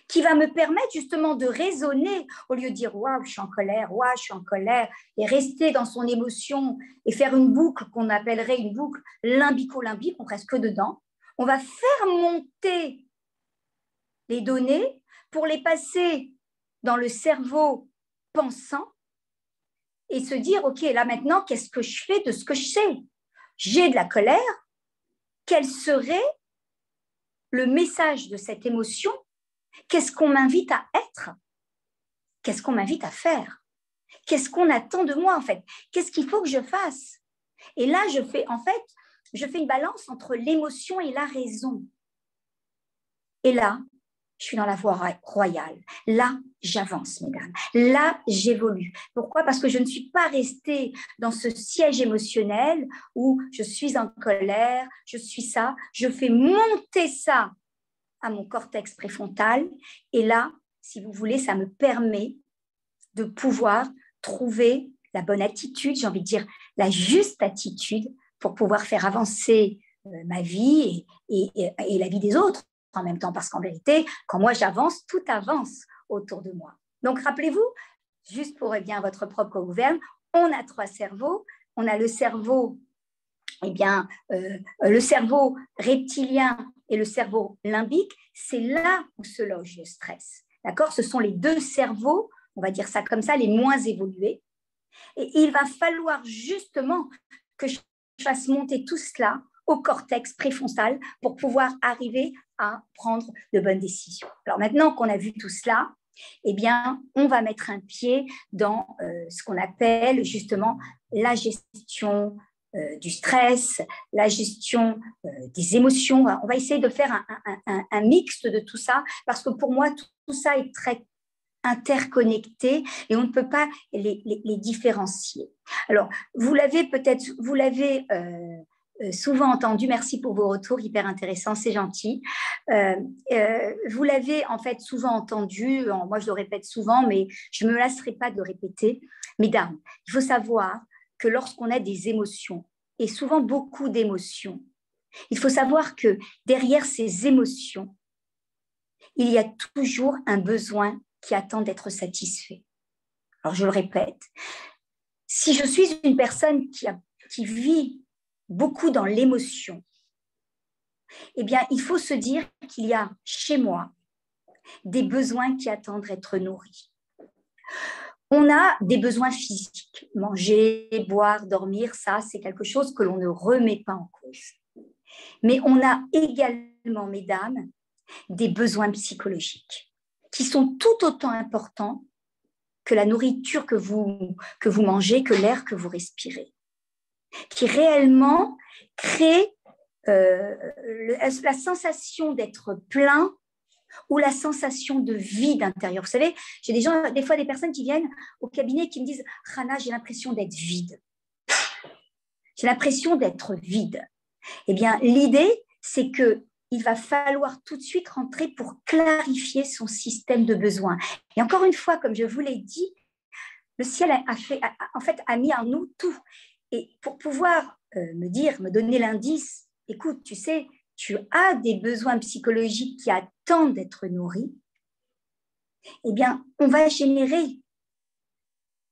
qui va me permettre justement de raisonner au lieu de dire « waouh, je suis en colère, waouh, je suis en colère » et rester dans son émotion et faire une boucle qu'on appellerait une boucle limbico-limbique, on reste que dedans. On va faire monter les données pour les passer dans le cerveau pensant et se dire « ok, là maintenant, qu'est-ce que je fais de ce que je sais ? J'ai de la colère, quel serait le message de cette émotion ? Qu'est-ce qu'on m'invite à être ? Qu'est-ce qu'on m'invite à faire ? Qu'est-ce qu'on attend de moi en fait ? Qu'est-ce qu'il faut que je fasse ? Et là, je fais une balance entre l'émotion et la raison. Et là, je suis dans la voie royale. Là, j'avance, mesdames. Là, j'évolue. Pourquoi ? Parce que je ne suis pas restée dans ce siège émotionnel où je suis en colère, je suis ça. Je fais monter ça à mon cortex préfrontal. Et là, si vous voulez, ça me permet de pouvoir trouver la bonne attitude, j'ai envie de dire la juste attitude pour pouvoir faire avancer ma vie et la vie des autres en même temps. Parce qu'en vérité, quand moi j'avance, tout avance autour de moi. Donc rappelez-vous, juste pour votre propre gouverne, on a 3 cerveaux. On a le cerveau, le cerveau reptilien et le cerveau limbique. C'est là où se loge le stress. D'accord ? Ce sont les 2 cerveaux, on va dire ça comme ça, les moins évolués. Et il va falloir justement que je fasse monter tout cela au cortex préfrontal pour pouvoir arriver à prendre de bonnes décisions. Alors maintenant qu'on a vu tout cela, eh bien, on va mettre un pied dans ce qu'on appelle justement la gestion du stress, la gestion des émotions. On va essayer de faire un mix de tout ça, parce que pour moi, tout ça est très interconnectés et on ne peut pas les différencier. Alors, vous l'avez peut-être, souvent entendu, merci pour vos retours, hyper intéressants, c'est gentil. Vous l'avez en fait souvent entendu, moi je le répète souvent, mais je ne me lasserai pas de le répéter. Mesdames, il faut savoir que lorsqu'on a des émotions, et souvent beaucoup d'émotions, il faut savoir que derrière ces émotions, il y a toujours un besoin qui attend d'être satisfait. Alors, je le répète, si je suis une personne qui vit beaucoup dans l'émotion, eh bien, il faut se dire qu'il y a chez moi des besoins qui attendent d'être nourris. On a des besoins physiques. Manger, boire, dormir, ça, c'est quelque chose que l'on ne remet pas en cause. Mais on a également, mesdames, des besoins psychologiques qui sont tout autant importants que la nourriture que vous mangez, que l'air que vous respirez, qui réellement crée la sensation d'être plein ou la sensation de vide intérieur. Vous savez, j'ai des fois des personnes qui viennent au cabinet et qui me disent « Rana, j'ai l'impression d'être vide. J'ai l'impression d'être vide. » Eh bien, l'idée, c'est que il va falloir tout de suite rentrer pour clarifier son système de besoins. Et encore une fois, comme je vous l'ai dit, le ciel a mis en nous tout. Et pour pouvoir me donner l'indice, écoute, tu sais, tu as des besoins psychologiques qui attendent d'être nourris, eh bien, on va générer.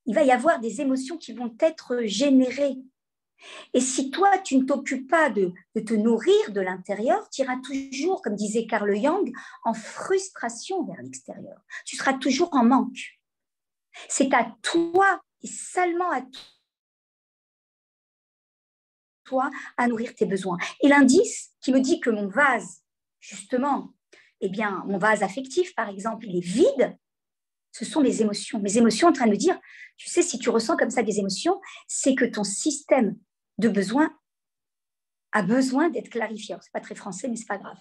Il va y avoir des émotions qui vont être générées. Et si toi, tu ne t'occupes pas de te nourrir de l'intérieur, tu iras toujours, comme disait Carl Jung, en frustration vers l'extérieur. Tu seras toujours en manque. C'est à toi et seulement à toi à nourrir tes besoins. Et l'indice qui me dit que mon vase, justement, eh bien, mon vase affectif, par exemple, il est vide, ce sont mes émotions. Mes émotions en train de me dire, tu sais, si tu ressens comme ça des émotions, c'est que ton système de besoin a besoin d'être clarifié. Ce n'est pas très français, mais ce n'est pas grave.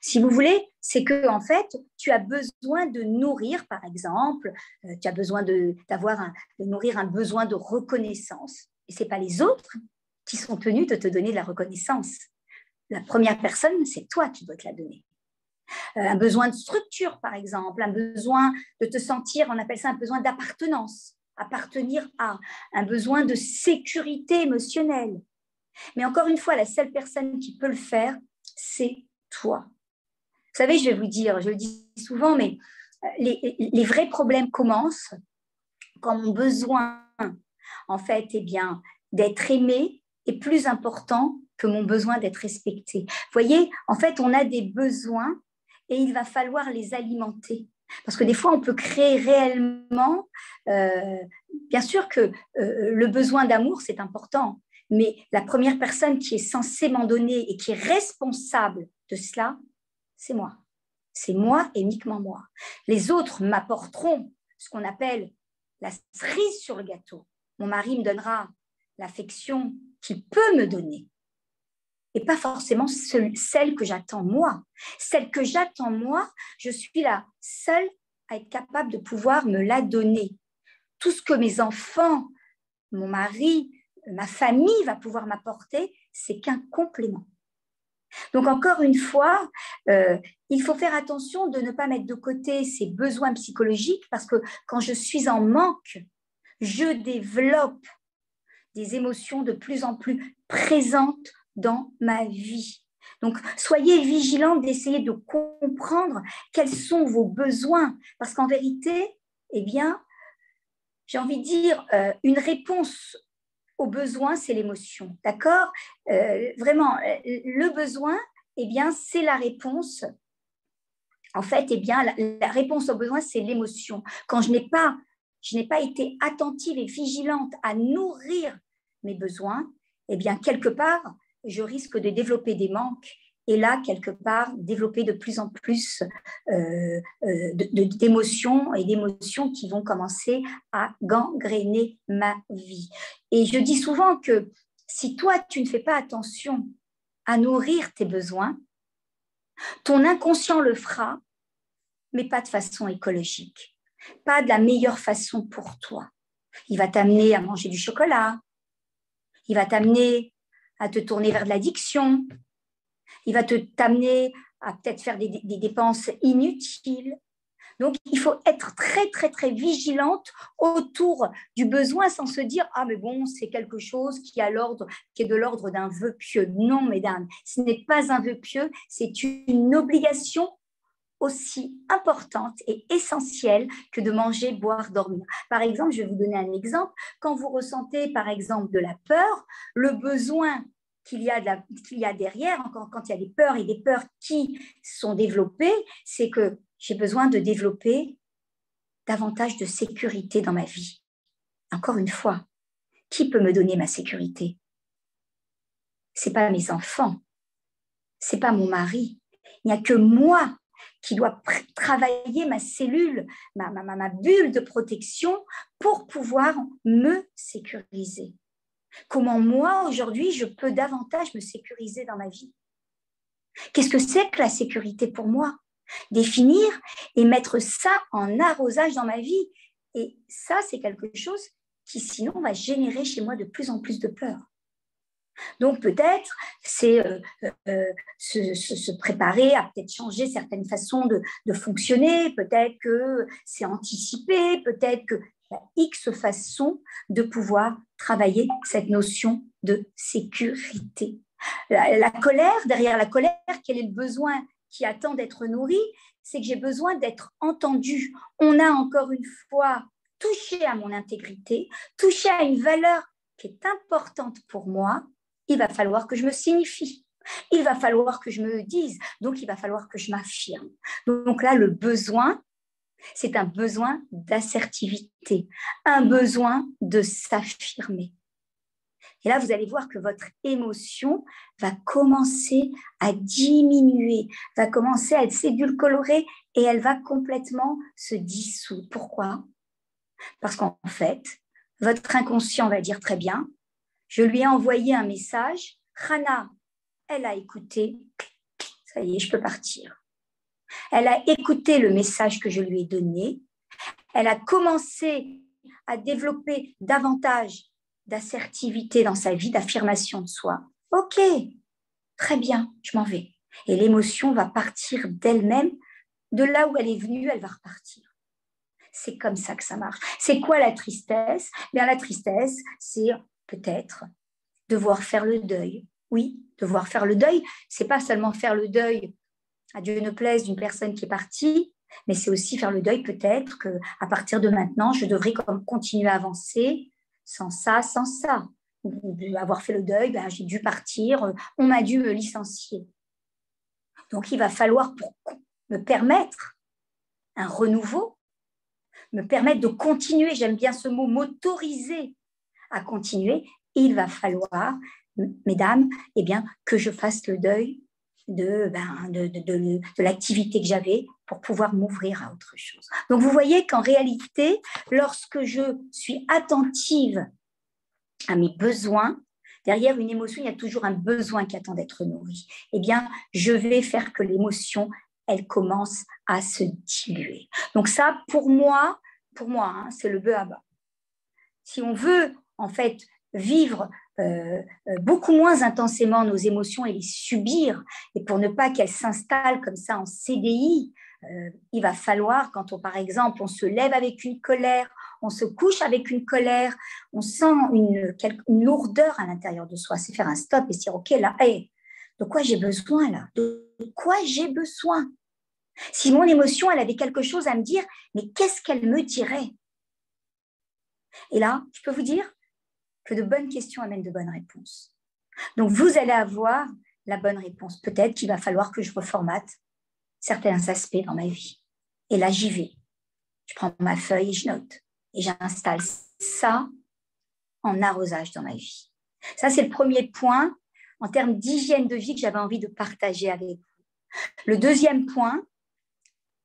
Si vous voulez, c'est que en fait, tu as besoin de nourrir, par exemple, tu as besoin de nourrir un besoin de reconnaissance. Et ce n'est pas les autres qui sont tenus de te donner de la reconnaissance. La première personne, c'est toi qui dois te la donner. Un besoin de structure, par exemple, un besoin de te sentir, on appelle ça un besoin d'appartenance, appartenir à, un besoin de sécurité émotionnelle. Mais encore une fois, la seule personne qui peut le faire, c'est toi. Vous savez, je vais vous dire, je le dis souvent, mais les vrais problèmes commencent quand mon besoin, en fait, eh bien, d'être aimé est plus important que mon besoin d'être respecté. Vous voyez, en fait, on a des besoins et il va falloir les alimenter. Parce que des fois, on peut créer réellement, bien sûr que le besoin d'amour, c'est important, mais la première personne qui est censée m'en donner et qui est responsable de cela, c'est moi. C'est moi et uniquement moi. Les autres m'apporteront ce qu'on appelle la cerise sur le gâteau. Mon mari me donnera l'affection qu'il peut me donner et pas forcément celle que j'attends moi. Celle que j'attends moi, je suis la seule à être capable de pouvoir me la donner. Tout ce que mes enfants, mon mari, ma famille va pouvoir m'apporter, c'est qu'un complément. Donc encore une fois, il faut faire attention de ne pas mettre de côté ces besoins psychologiques parce que quand je suis en manque, je développe des émotions de plus en plus présentes dans ma vie. Donc, soyez vigilants d'essayer de comprendre quels sont vos besoins parce qu'en vérité, eh bien, j'ai envie de dire, une réponse au besoin, c'est l'émotion, d'accord ? Vraiment, le besoin, eh bien, c'est la réponse. En fait, eh bien, la réponse au besoin, c'est l'émotion. Quand je n'ai pas été attentive et vigilante à nourrir mes besoins, eh bien, quelque part, je risque de développer des manques et là, quelque part, développer de plus en plus d'émotions et d'émotions qui vont commencer à gangréner ma vie. Et je dis souvent que si toi, tu ne fais pas attention à nourrir tes besoins, ton inconscient le fera, mais pas de façon écologique, pas de la meilleure façon pour toi. Il va t'amener à manger du chocolat, il va t'amener à te tourner vers de l'addiction, il va t'amener à peut-être faire des dépenses inutiles. Donc, il faut être très, très, très vigilante autour du besoin sans se dire « Ah, mais bon, c'est quelque chose qui est de l'ordre d'un vœu pieux. » Non, mesdames, ce n'est pas un vœu pieux, c'est une obligation aussi importante et essentielle que de manger, boire, dormir. Par exemple, je vais vous donner un exemple. Quand vous ressentez, par exemple, de la peur, le besoin qu'il y a derrière, quand il y a des peurs et des peurs qui sont développées, c'est que j'ai besoin de développer davantage de sécurité dans ma vie. Encore une fois, qui peut me donner ma sécurité? Ce n'est pas mes enfants, ce n'est pas mon mari. Il n'y a que moi qui dois travailler ma cellule, ma bulle de protection pour pouvoir me sécuriser. Comment moi, aujourd'hui, je peux davantage me sécuriser dans ma vie? Qu'est-ce que c'est que la sécurité pour moi? Définir et mettre ça en arrosage dans ma vie. Et ça, c'est quelque chose qui, sinon, va générer chez moi de plus en plus de peur. Donc, peut-être, c'est se préparer à peut-être changer certaines façons de fonctionner, peut-être que c'est anticiper, peut-être qu'il y a X façons de pouvoir travailler cette notion de sécurité. La colère, derrière la colère, quel est le besoin qui attend d'être nourri? C'est que j'ai besoin d'être entendu. On a encore une fois touché à mon intégrité, touché à une valeur qui est importante pour moi. Il va falloir que je me signifie. Il va falloir que je me dise. Donc, il va falloir que je m'affirme. Donc là, le besoin, c'est un besoin d'assertivité, un besoin de s'affirmer. Et là, vous allez voir que votre émotion va commencer à diminuer, va commencer à être cédulcolorée et elle va complètement se dissoudre. Pourquoi? Parce qu'en fait, votre inconscient va dire très bien, je lui ai envoyé un message, Rana, elle a écouté, ça y est, je peux partir. Elle a écouté le message que je lui ai donné, elle a commencé à développer davantage d'assertivité dans sa vie, d'affirmation de soi. Ok, très bien, je m'en vais. Et l'émotion va partir d'elle-même, de là où elle est venue, elle va repartir. C'est comme ça que ça marche. C'est quoi la tristesse? Bien, la tristesse, c'est peut-être devoir faire le deuil. Oui, devoir faire le deuil, c'est pas seulement faire le deuil, à Dieu ne plaise, d'une personne qui est partie, mais c'est aussi faire le deuil peut-être qu'à partir de maintenant, je devrais continuer à avancer sans ça, sans ça. Avoir fait le deuil, ben, j'ai dû partir, on m'a dû me licencier. Donc, il va falloir, pour me permettre un renouveau, me permettre de continuer, j'aime bien ce mot, m'autoriser à continuer, il va falloir, mesdames, eh bien, que je fasse le deuil de l'activité que j'avais pour pouvoir m'ouvrir à autre chose. Donc, vous voyez qu'en réalité, lorsque je suis attentive à mes besoins, derrière une émotion, il y a toujours un besoin qui attend d'être nourri. Eh bien, je vais faire que l'émotion, elle commence à se diluer. Donc ça, pour moi, hein, c'est le bœuf à bas. Si on veut, en fait, vivre beaucoup moins intensément nos émotions et les subir, et pour ne pas qu'elles s'installent comme ça en CDI, il va falloir, par exemple, on se lève avec une colère, on se couche avec une colère, on sent une lourdeur à l'intérieur de soi, c'est faire un stop et se dire, ok, là, hey, de quoi j'ai besoin là? De quoi j'ai besoin? Si mon émotion, elle avait quelque chose à me dire, mais qu'est-ce qu'elle me dirait? Et là, je peux vous dire que de bonnes questions amènent de bonnes réponses. Donc, vous allez avoir la bonne réponse. Peut-être qu'il va falloir que je reformate certains aspects dans ma vie. Et là, j'y vais. Je prends ma feuille et je note. Et j'installe ça en arrosage dans ma vie. Ça, c'est le premier point en termes d'hygiène de vie que j'avais envie de partager avec vous. Le deuxième point,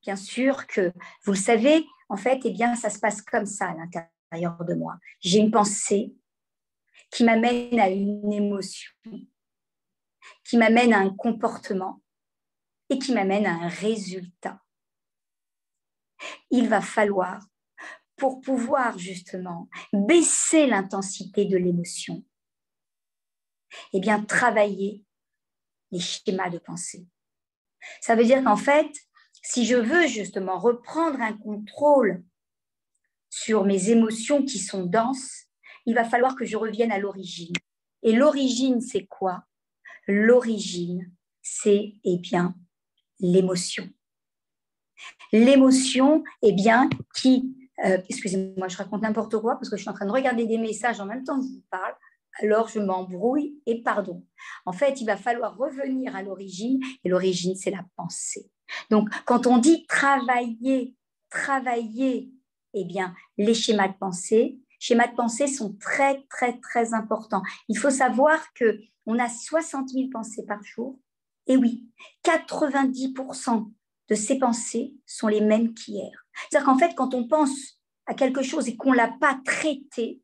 bien sûr que vous le savez, en fait, eh bien, ça se passe comme ça à l'intérieur de moi. J'ai une pensée qui m'amène à une émotion, qui m'amène à un comportement et qui m'amène à un résultat. Il va falloir, pour pouvoir justement baisser l'intensité de l'émotion, eh bien, travailler les schémas de pensée. Ça veut dire qu'en fait, si je veux justement reprendre un contrôle sur mes émotions qui sont denses, il va falloir que je revienne à l'origine. Et l'origine, c'est quoi? L'origine, c'est, eh bien, l'émotion. L'émotion, eh bien, excusez-moi, je raconte n'importe quoi parce que je suis en train de regarder des messages en même temps que je vous parle, alors je m'embrouille et pardon. En fait, il va falloir revenir à l'origine et l'origine, c'est la pensée. Donc, quand on dit travailler, eh bien, les schémas de pensée sont très, très, très importants. Il faut savoir qu'on a 60 000 pensées par jour. Et oui, 90% de ces pensées sont les mêmes qu'hier. C'est-à-dire qu'en fait, quand on pense à quelque chose et qu'on ne l'a pas traité,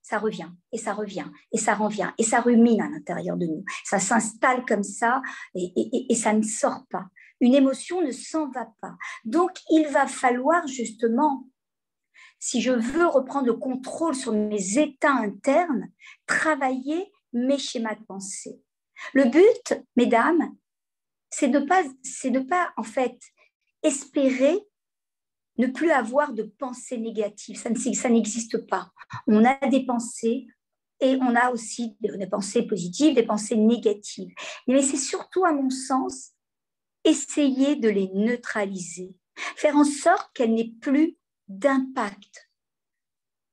ça revient, et ça revient, et ça revient, et ça rumine à l'intérieur de nous. Ça s'installe comme ça, et ça ne sort pas. Une émotion ne s'en va pas. Donc, il va falloir justement, si je veux reprendre le contrôle sur mes états internes, travailler mes schémas de pensée. Le but, mesdames, c'est de pas, en fait, espérer ne plus avoir de pensées négatives. Ça n'existe pas. On a des pensées et on a aussi des pensées positives, des pensées négatives. Mais c'est surtout, à mon sens, essayer de les neutraliser, faire en sorte qu'elles n'aient plus d'impact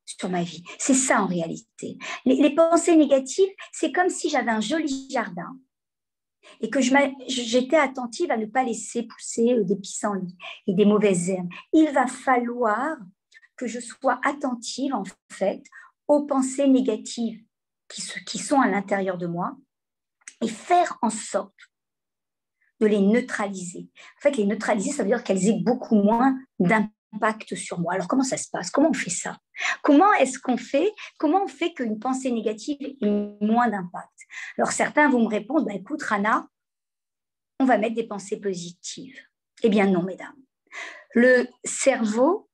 sur ma vie. C'est ça en réalité. Les pensées négatives, c'est comme si j'avais un joli jardin et que j'étais attentive à ne pas laisser pousser des pissenlits et des mauvaises herbes. Il va falloir que je sois attentive, en fait, aux pensées négatives qui sont à l'intérieur de moi et faire en sorte de les neutraliser. En fait, les neutraliser, ça veut dire qu'elles aient beaucoup moins d'impact sur moi. Alors, comment ça se passe? Comment on fait ça? Comment on fait qu'une pensée négative ait moins d'impact? Alors, certains vont me répondre, bah, écoute, Rana, on va mettre des pensées positives. Eh bien, non, mesdames. Le cerveau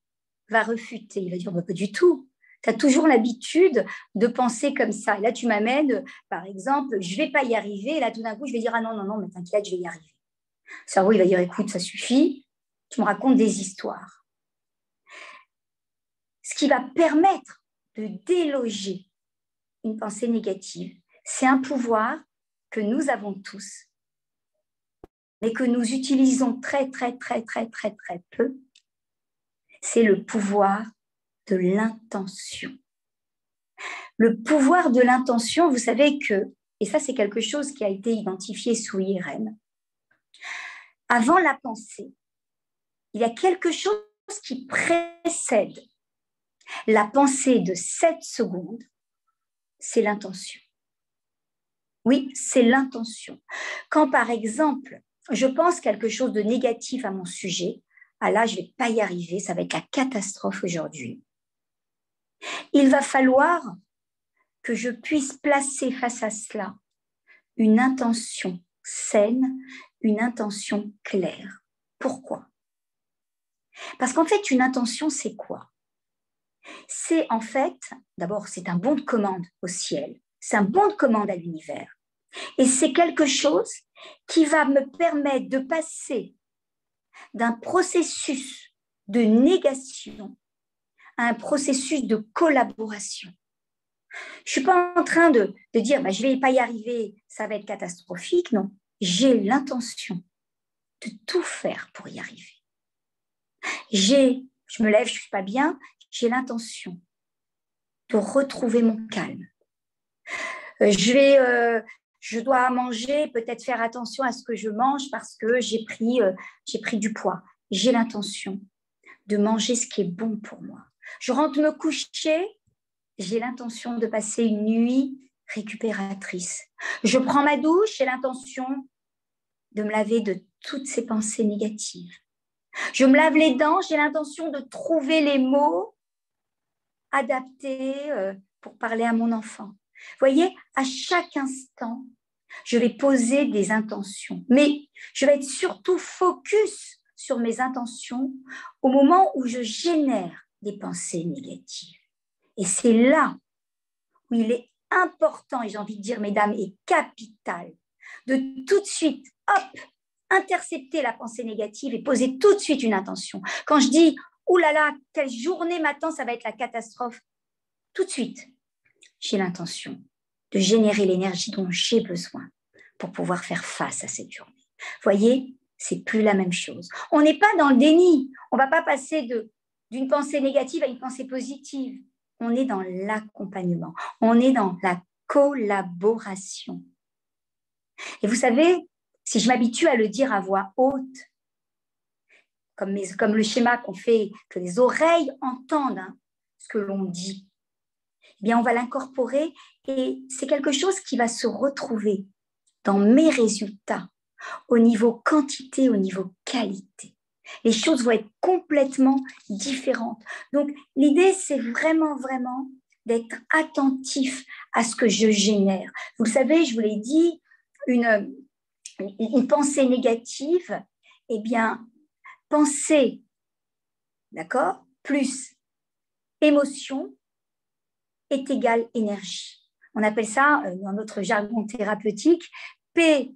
va refuter. Il va dire, bah, pas du tout. Tu as toujours l'habitude de penser comme ça. Et là, tu m'amènes, par exemple, je ne vais pas y arriver. Et là, tout d'un coup, je vais dire, ah non, non, non, mais t'inquiète, je vais y arriver. Le cerveau, il va dire, écoute, ça suffit. Tu me racontes des histoires. Ce qui va permettre de déloger une pensée négative, c'est un pouvoir que nous avons tous, mais que nous utilisons très, très, très, très, très, très peu. C'est le pouvoir de l'intention. Le pouvoir de l'intention, vous savez que, et ça c'est quelque chose qui a été identifié sous IRM, avant la pensée, il y a quelque chose qui précède la pensée de 7 secondes, c'est l'intention. Oui, c'est l'intention. Quand par exemple, je pense quelque chose de négatif à mon sujet, ah là, je ne vais pas y arriver, ça va être la catastrophe aujourd'hui. Il va falloir que je puisse placer face à cela une intention saine, une intention claire. Pourquoi? Parce qu'en fait, une intention, c'est quoi? C'est en fait, d'abord, c'est un bon de commande au ciel, c'est un bon de commande à l'univers. Et c'est quelque chose qui va me permettre de passer d'un processus de négation à un processus de collaboration. Je ne suis pas en train de dire bah, je ne vais pas y arriver, ça va être catastrophique. Non, j'ai l'intention de tout faire pour y arriver. Je me lève, je ne suis pas bien, j'ai l'intention de retrouver mon calme. Je dois manger, peut-être faire attention à ce que je mange parce que j'ai pris du poids. J'ai l'intention de manger ce qui est bon pour moi. Je rentre me coucher, j'ai l'intention de passer une nuit récupératrice. Je prends ma douche, j'ai l'intention de me laver de toutes ces pensées négatives. Je me lave les dents, j'ai l'intention de trouver les mots adaptés pour parler à mon enfant. Vous voyez, à chaque instant, je vais poser des intentions, mais je vais être surtout focus sur mes intentions au moment où je génère des pensées négatives. Et c'est là où il est important, et j'ai envie de dire, mesdames, et capital, de tout de suite, hop, intercepter la pensée négative et poser tout de suite une intention. Quand je dis, ouh là là, quelle journée m'attend, ça va être la catastrophe, tout de suite, j'ai l'intention de générer l'énergie dont j'ai besoin pour pouvoir faire face à cette journée. Vous voyez, c'est plus la même chose. On n'est pas dans le déni. On ne va pas passer d'une pensée négative à une pensée positive. On est dans l'accompagnement. On est dans la collaboration. Et vous savez, si je m'habitue à le dire à voix haute, comme le schéma qu'on fait, que les oreilles entendent ce que l'on dit, eh bien, on va l'incorporer et c'est quelque chose qui va se retrouver dans mes résultats, au niveau quantité, au niveau qualité. Les choses vont être complètement différentes. Donc, l'idée, c'est vraiment, vraiment d'être attentif à ce que je génère. Vous le savez, je vous l'ai dit, une pensée négative, eh bien, pensée, d'accord, plus émotion est égale énergie. On appelle ça, dans notre jargon thérapeutique, P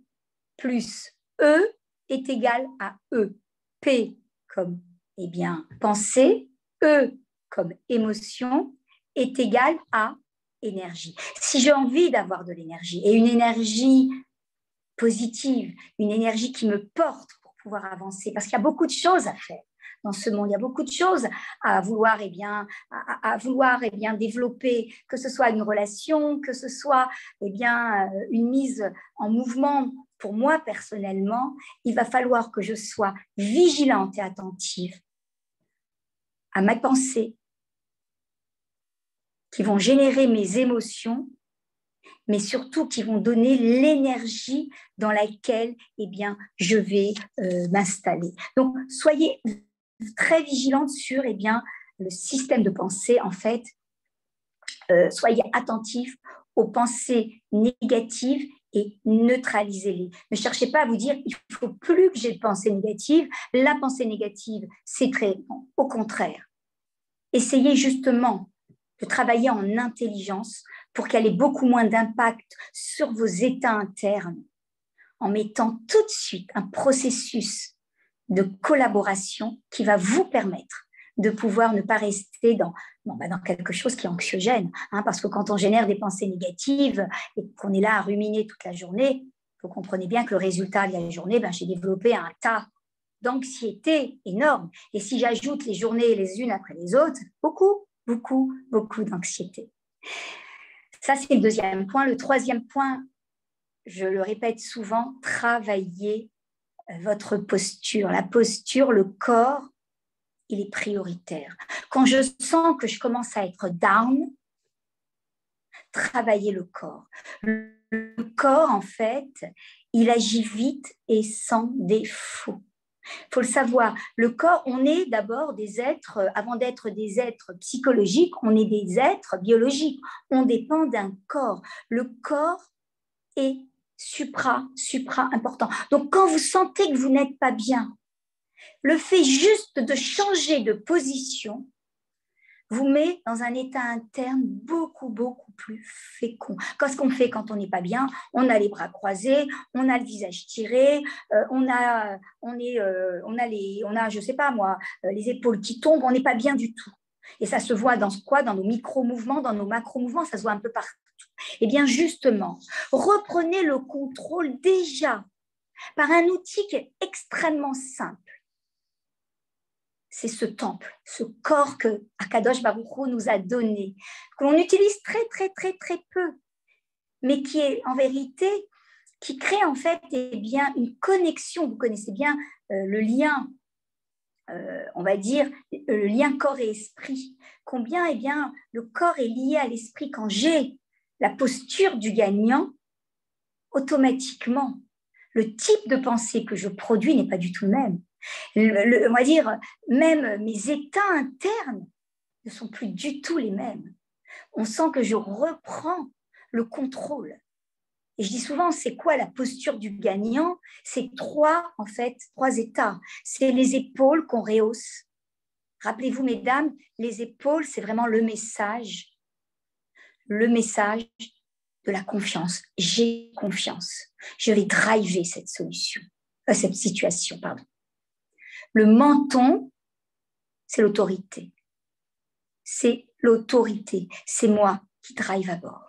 plus E est égal à E. P comme eh bien, pensée, E comme émotion est égal à énergie. Si j'ai envie d'avoir de l'énergie, et une énergie positive, une énergie qui me porte pour pouvoir avancer, parce qu'il y a beaucoup de choses à faire dans ce monde, il y a beaucoup de choses à vouloir, développer, que ce soit une relation, que ce soit une mise en mouvement. Pour moi, personnellement, il va falloir que je sois vigilante et attentive à mes pensées qui vont générer mes émotions, mais surtout qui vont donner l'énergie dans laquelle je vais m'installer. Donc, soyez très vigilante sur le système de pensée, en fait. Soyez attentifs aux pensées négatives et neutralisez-les. Ne cherchez pas à vous dire il ne faut plus que j'ai de pensée négative. La pensée négative, c'est très bon. Au contraire. Essayez justement de travailler en intelligence pour qu'elle ait beaucoup moins d'impact sur vos états internes en mettant tout de suite un processus de collaboration qui va vous permettre de pouvoir ne pas rester dans quelque chose qui est anxiogène. Parce que quand on génère des pensées négatives et qu'on est là à ruminer toute la journée, vous comprenez bien que le résultat de la journée, j'ai développé un tas d'anxiété énorme. Et si j'ajoute les journées les unes après les autres, beaucoup d'anxiété. Ça, c'est le deuxième point. Le troisième point, je le répète souvent, travaillez votre posture. La posture, le corps, il est prioritaire. Quand je sens que je commence à être down, travaillez le corps. Le corps, en fait, il agit vite et sans défaut. Il faut le savoir, le corps, on est d'abord des êtres, avant d'être des êtres psychologiques, on est des êtres biologiques. On dépend d'un corps. Le corps est supra important. Donc, quand vous sentez que vous n'êtes pas bien, le fait juste de changer de position vous met dans un état interne beaucoup plus fécond. Qu'est-ce qu'on fait quand on n'est pas bien? On a les bras croisés, on a le visage tiré, on a je sais pas moi, les épaules qui tombent, on n'est pas bien du tout. Et ça se voit dans quoi? Dans nos micro-mouvements, dans nos macro-mouvements, ça se voit un peu partout. Eh bien, justement, reprenez le contrôle déjà par un outil qui est extrêmement simple. C'est ce temple, ce corps que Akadosh Baruch Hu nous a donné, que l'on utilise très peu, mais qui est en vérité, qui crée en fait une connexion. Vous connaissez bien le lien, on va dire, le lien corps et esprit. Combien le corps est lié à l'esprit quand j'ai la posture du gagnant, automatiquement, le type de pensée que je produis n'est pas du tout le même. On va dire, même mes états internes ne sont plus du tout les mêmes. On sent que je reprends le contrôle. Et je dis souvent, c'est quoi la posture du gagnant? C'est trois états. C'est les épaules qu'on rehausse. Rappelez-vous, mesdames, les épaules, c'est vraiment le message de la confiance. J'ai confiance. Je vais driver cette situation. Le menton, c'est l'autorité. C'est l'autorité. C'est moi qui drive à bord.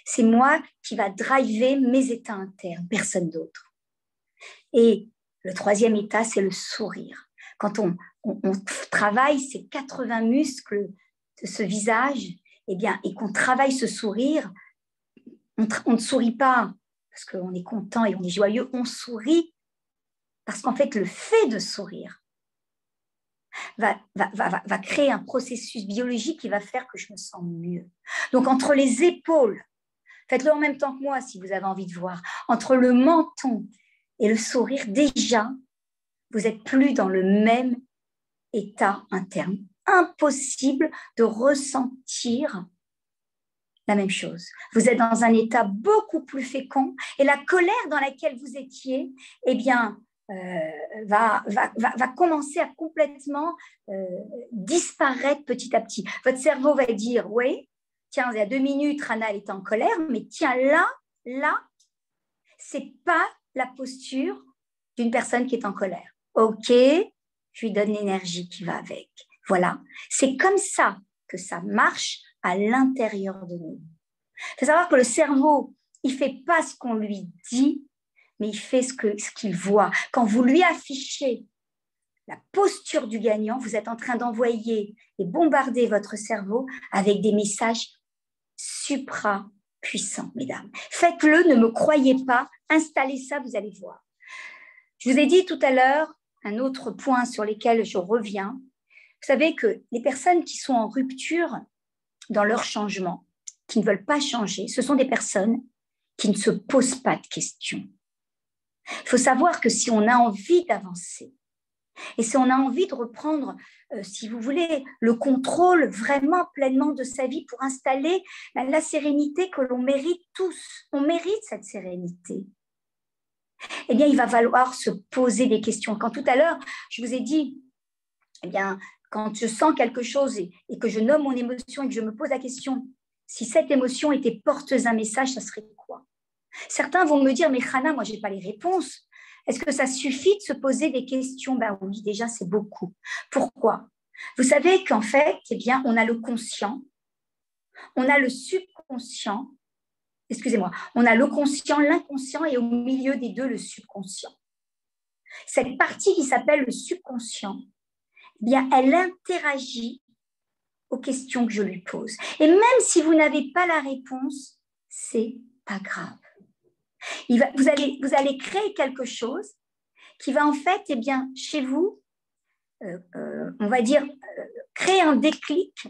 C'est moi qui va driver mes états internes, personne d'autre. Et le troisième état, c'est le sourire. Quand on travaille ces 80 muscles de ce visage, et qu'on travaille ce sourire, on ne sourit pas parce qu'on est content et on est joyeux, on sourit parce qu'en fait, le fait de sourire va créer un processus biologique qui va faire que je me sens mieux. Donc, entre les épaules, faites-le en même temps que moi si vous avez envie de voir, entre le menton et le sourire, déjà, vous n'êtes plus dans le même état interne. Impossible de ressentir la même chose. Vous êtes dans un état beaucoup plus fécond et la colère dans laquelle vous étiez, va commencer à complètement disparaître petit à petit. Votre cerveau va dire, oui, tiens, il y a 2 minutes, Rana était en colère, mais tiens, là, c'est pas la posture d'une personne qui est en colère. Ok, je lui donne l'énergie qui va avec. Voilà, c'est comme ça que ça marche à l'intérieur de nous. Il faut savoir que le cerveau, il ne fait pas ce qu'on lui dit, mais il fait ce qu'il voit. Quand vous lui affichez la posture du gagnant, vous êtes en train d'envoyer et bombarder votre cerveau avec des messages supra-puissants, mesdames. Faites-le, ne me croyez pas, installez ça, vous allez voir. Je vous ai dit tout à l'heure, un autre point sur lequel je reviens, vous savez que les personnes qui sont en rupture dans leur changement, qui ne veulent pas changer, ce sont des personnes qui ne se posent pas de questions. Il faut savoir que si on a envie d'avancer et si on a envie de reprendre, si vous voulez, le contrôle vraiment pleinement de sa vie pour installer la sérénité que l'on mérite tous, on mérite cette sérénité, eh bien, il va falloir se poser des questions. Quand tout à l'heure, je vous ai dit, eh bien, quand je sens quelque chose et que je nomme mon émotion et que je me pose la question, si cette émotion était porteuse d'un message, ça serait quoi? Certains vont me dire, mais Rana, moi, je n'ai pas les réponses. Est-ce que ça suffit de se poser des questions? Ben oui, déjà, c'est beaucoup. Pourquoi? Vous savez qu'en fait, eh bien, on a le conscient, on a le subconscient, on a le conscient, l'inconscient et au milieu des deux, le subconscient. Cette partie qui s'appelle le subconscient, eh bien, elle interagit aux questions que je lui pose. Et même si vous n'avez pas la réponse, c'est pas grave. Vous allez créer quelque chose qui va en fait, eh bien, chez vous, on va dire, créer un déclic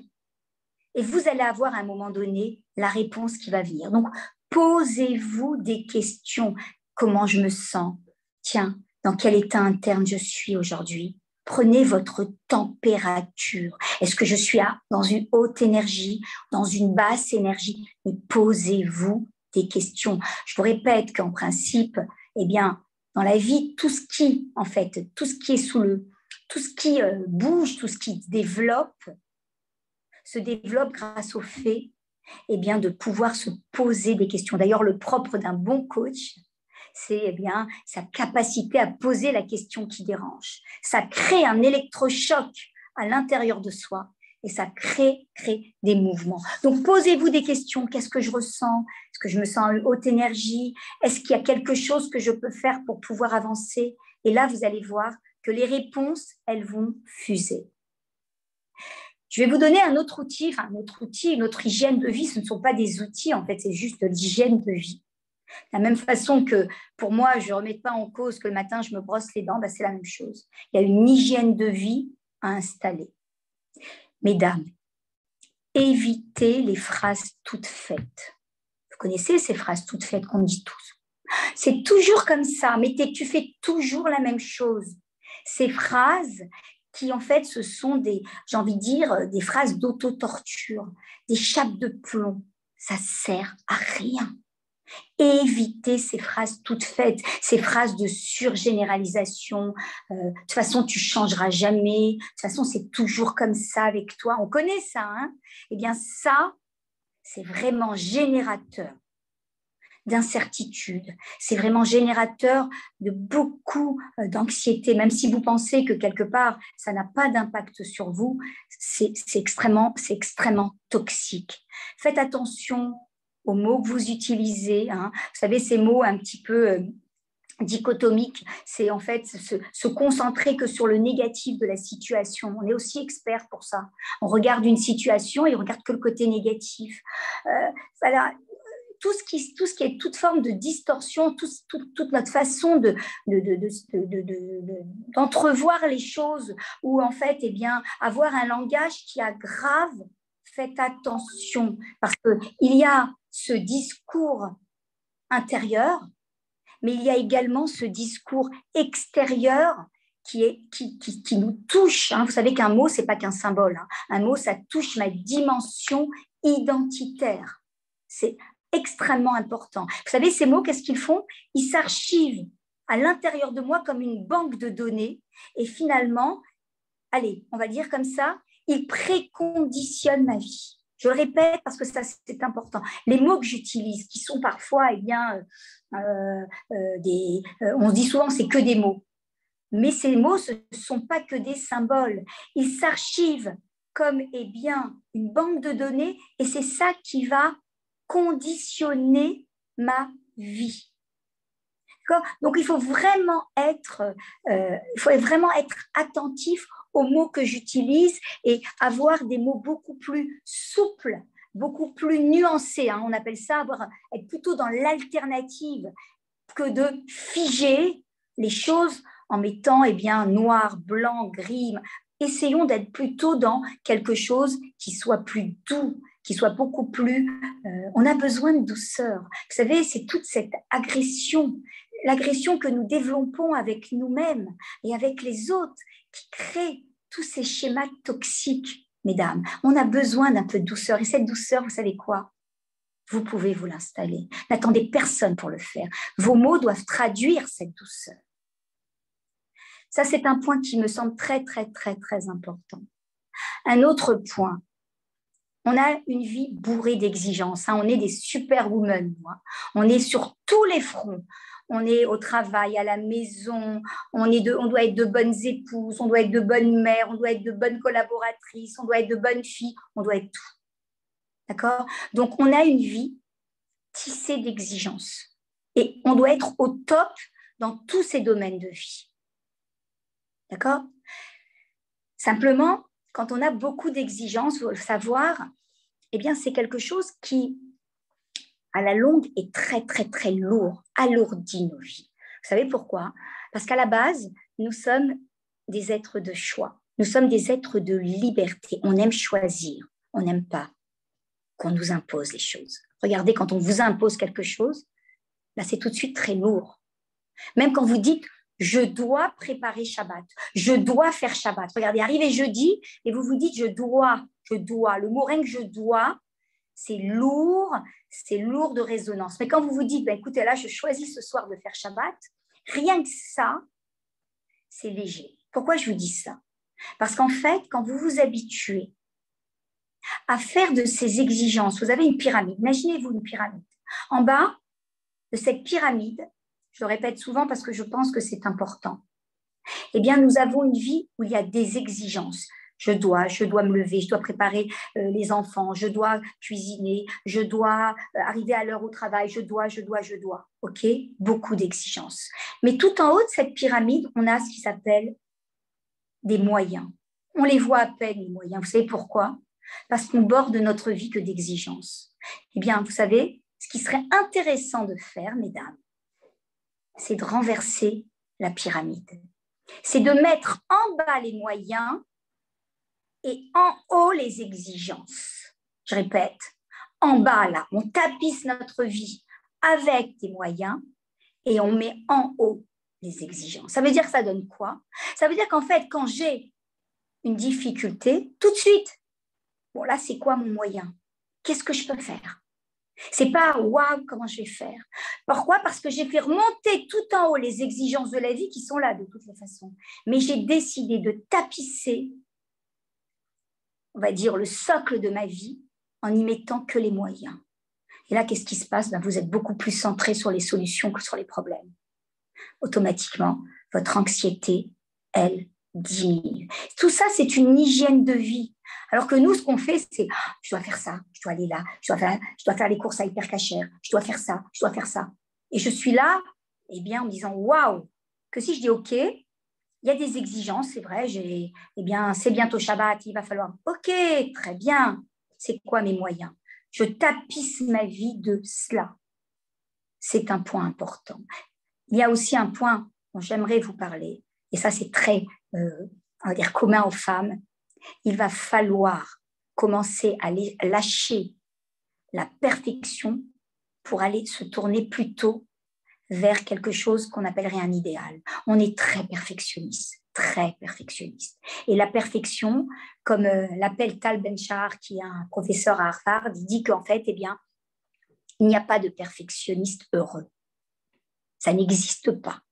et vous allez avoir à un moment donné la réponse qui va venir. Donc, posez-vous des questions. Comment je me sens? Tiens, dans quel état interne je suis aujourd'hui? Prenez votre température. Est-ce que je suis dans une haute énergie, dans une basse énergie? Et posez-vous des questions. Je vous répète qu'en principe, eh bien, dans la vie, tout ce qui est tout ce qui bouge, tout ce qui se développe grâce au fait, eh bien, de pouvoir se poser des questions. D'ailleurs, le propre d'un bon coach, c'est eh bien, sa capacité à poser la question qui dérange. Ça crée un électrochoc à l'intérieur de soi et ça crée des mouvements. Donc, posez-vous des questions. Qu'est-ce que je ressens? Est-ce que je me sens en haute énergie? Est-ce qu'il y a quelque chose que je peux faire pour pouvoir avancer? Et là, vous allez voir que les réponses, elles vont fuser. Je vais vous donner un autre outil, une autre hygiène de vie. Ce ne sont pas des outils, en fait, c'est juste de l'hygiène de vie. De la même façon que pour moi, je ne remets pas en cause que le matin, je me brosse les dents, ben c'est la même chose. Il y a une hygiène de vie à installer. Mesdames, évitez les phrases toutes faites. connaissez ces phrases toutes faites qu'on dit tous. C'est toujours comme ça, mais tu fais toujours la même chose. Ces phrases qui, en fait, ce sont des, j'ai envie de dire, des phrases d'auto-torture, des chapes de plomb. Ça sert à rien. Évitez ces phrases toutes faites, ces phrases de surgénéralisation. De toute façon, tu changeras jamais. De toute façon, c'est toujours comme ça avec toi. On connaît ça, hein? Eh bien, ça, c'est vraiment générateur d'incertitude. C'est vraiment générateur de beaucoup d'anxiété. Même si vous pensez que quelque part, ça n'a pas d'impact sur vous, c'est extrêmement toxique. Faites attention aux mots que vous utilisez. Hein. Vous savez, ces mots un petit peu dichotomiques, c'est en fait se concentrer que sur le négatif de la situation. On est aussi expert pour ça. On regarde une situation et on regarde que le côté négatif. Voilà. Tout ce qui est toute forme de distorsion, toute notre façon d'entrevoir les choses, ou en fait, eh bien, avoir un langage qui aggrave, faites attention, parce qu'il y a ce discours intérieur, mais il y a également ce discours extérieur qui nous touche. Hein. Vous savez qu'un mot, ce n'est pas qu'un symbole. Hein. Un mot, ça touche ma dimension identitaire. C'est extrêmement important. Vous savez, ces mots, qu'est-ce qu'ils font? Ils s'archivent à l'intérieur de moi comme une banque de données et finalement, allez, on va dire comme ça, ils préconditionnent ma vie. Je le répète parce que ça, c'est important. Les mots que j'utilise, qui sont parfois, eh bien, on se dit souvent, c'est que des mots. Mais ces mots, ce ne sont pas que des symboles. Ils s'archivent comme, eh bien, une banque de données et c'est ça qui va conditionner ma vie. Donc, il faut vraiment être attentif aux mots que j'utilise et avoir des mots beaucoup plus souples, beaucoup plus nuancés. Hein. On appelle ça être plutôt dans l'alternative que de figer les choses en mettant eh bien, noir, blanc, gris. Essayons d'être plutôt dans quelque chose qui soit plus doux, qui soit beaucoup plus... on a besoin de douceur. Vous savez, c'est toute cette agression, l'agression que nous développons avec nous-mêmes et avec les autres qui crée tous ces schémas toxiques, mesdames. On a besoin d'un peu de douceur. Et cette douceur, vous savez quoi? Vous pouvez vous l'installer. N'attendez personne pour le faire. Vos mots doivent traduire cette douceur. Ça, c'est un point qui me semble très, très, très, très important. Un autre point, on a une vie bourrée d'exigences. Hein. On est des superwomen. On est sur tous les fronts. On est au travail, à la maison. On doit être de bonnes épouses. On doit être de bonnes mères. On doit être de bonnes collaboratrices. On doit être de bonnes filles. On doit être tout. D'accord? Donc, on a une vie tissée d'exigences. Et on doit être au top dans tous ces domaines de vie. D'accord? Simplement, quand on a beaucoup d'exigences, il faut le savoir, eh bien, c'est quelque chose qui, à la longue, est très, très, très lourd, alourdit nos vies. Vous savez pourquoi? Parce qu'à la base, nous sommes des êtres de choix. Nous sommes des êtres de liberté. On aime choisir. On n'aime pas qu'on nous impose les choses. Regardez, quand on vous impose quelque chose, là, c'est tout de suite très lourd. Même quand vous dites je dois préparer Shabbat, je dois faire Shabbat. Regardez, arrivez jeudi et vous vous dites je dois. Le mot rien que je dois, c'est lourd de résonance. Mais quand vous vous dites, écoutez, là, je choisis ce soir de faire Shabbat, rien que ça, c'est léger. Pourquoi je vous dis ça? Parce qu'en fait, quand vous vous habituez à faire de ces exigences, vous avez une pyramide. Imaginez-vous une pyramide. En bas de cette pyramide, je le répète souvent parce que je pense que c'est important, eh bien, nous avons une vie où il y a des exigences. Je dois me lever, je dois préparer les enfants, je dois cuisiner, je dois arriver à l'heure au travail, je dois. OK? Beaucoup d'exigences. Mais tout en haut de cette pyramide, on a ce qui s'appelle des moyens. On les voit à peine, les moyens. Vous savez pourquoi? Parce qu'on borde notre vie que d'exigences. Eh bien, vous savez, ce qui serait intéressant de faire, mesdames, c'est de renverser la pyramide. C'est de mettre en bas les moyens et en haut les exigences. Je répète, en bas, là, on tapisse notre vie avec des moyens et on met en haut les exigences. Ça veut dire que ça donne quoi? Ça veut dire qu'en fait, quand j'ai une difficulté, tout de suite, bon là, c'est quoi mon moyen? Qu'est-ce que je peux faire? C'est pas waouh, comment je vais faire? Pourquoi? Parce que j'ai fait remonter tout en haut les exigences de la vie qui sont là de toutes les façons. Mais j'ai décidé de tapisser, on va dire, le socle de ma vie en n'y mettant que les moyens. Et là, qu'est-ce qui se passe? Vous êtes beaucoup plus centré sur les solutions que sur les problèmes. Automatiquement, votre anxiété, elle, diminue. Tout ça, c'est une hygiène de vie. Alors que nous, ce qu'on fait, c'est je dois faire ça, je dois aller là, je dois faire les courses à hyper cachère, je dois faire ça, je dois faire ça. Et je suis là, eh bien, en me disant waouh, que si je dis OK, il y a des exigences, c'est vrai, eh bien, c'est bientôt Shabbat, il va falloir OK, très bien. C'est quoi mes moyens? Je tapisse ma vie de cela. C'est un point important. Il y a aussi un point dont j'aimerais vous parler, et ça c'est très, on va dire, commun aux femmes. Il va falloir commencer à lâcher la perfection pour aller se tourner plutôt vers quelque chose qu'on appellerait un idéal. On est très perfectionniste, très perfectionniste. Et la perfection, comme l'appelle Tal Ben-Shahar, qui est un professeur à Harvard, il dit qu'en fait, eh bien, il n'y a pas de perfectionniste heureux. Ça n'existe pas.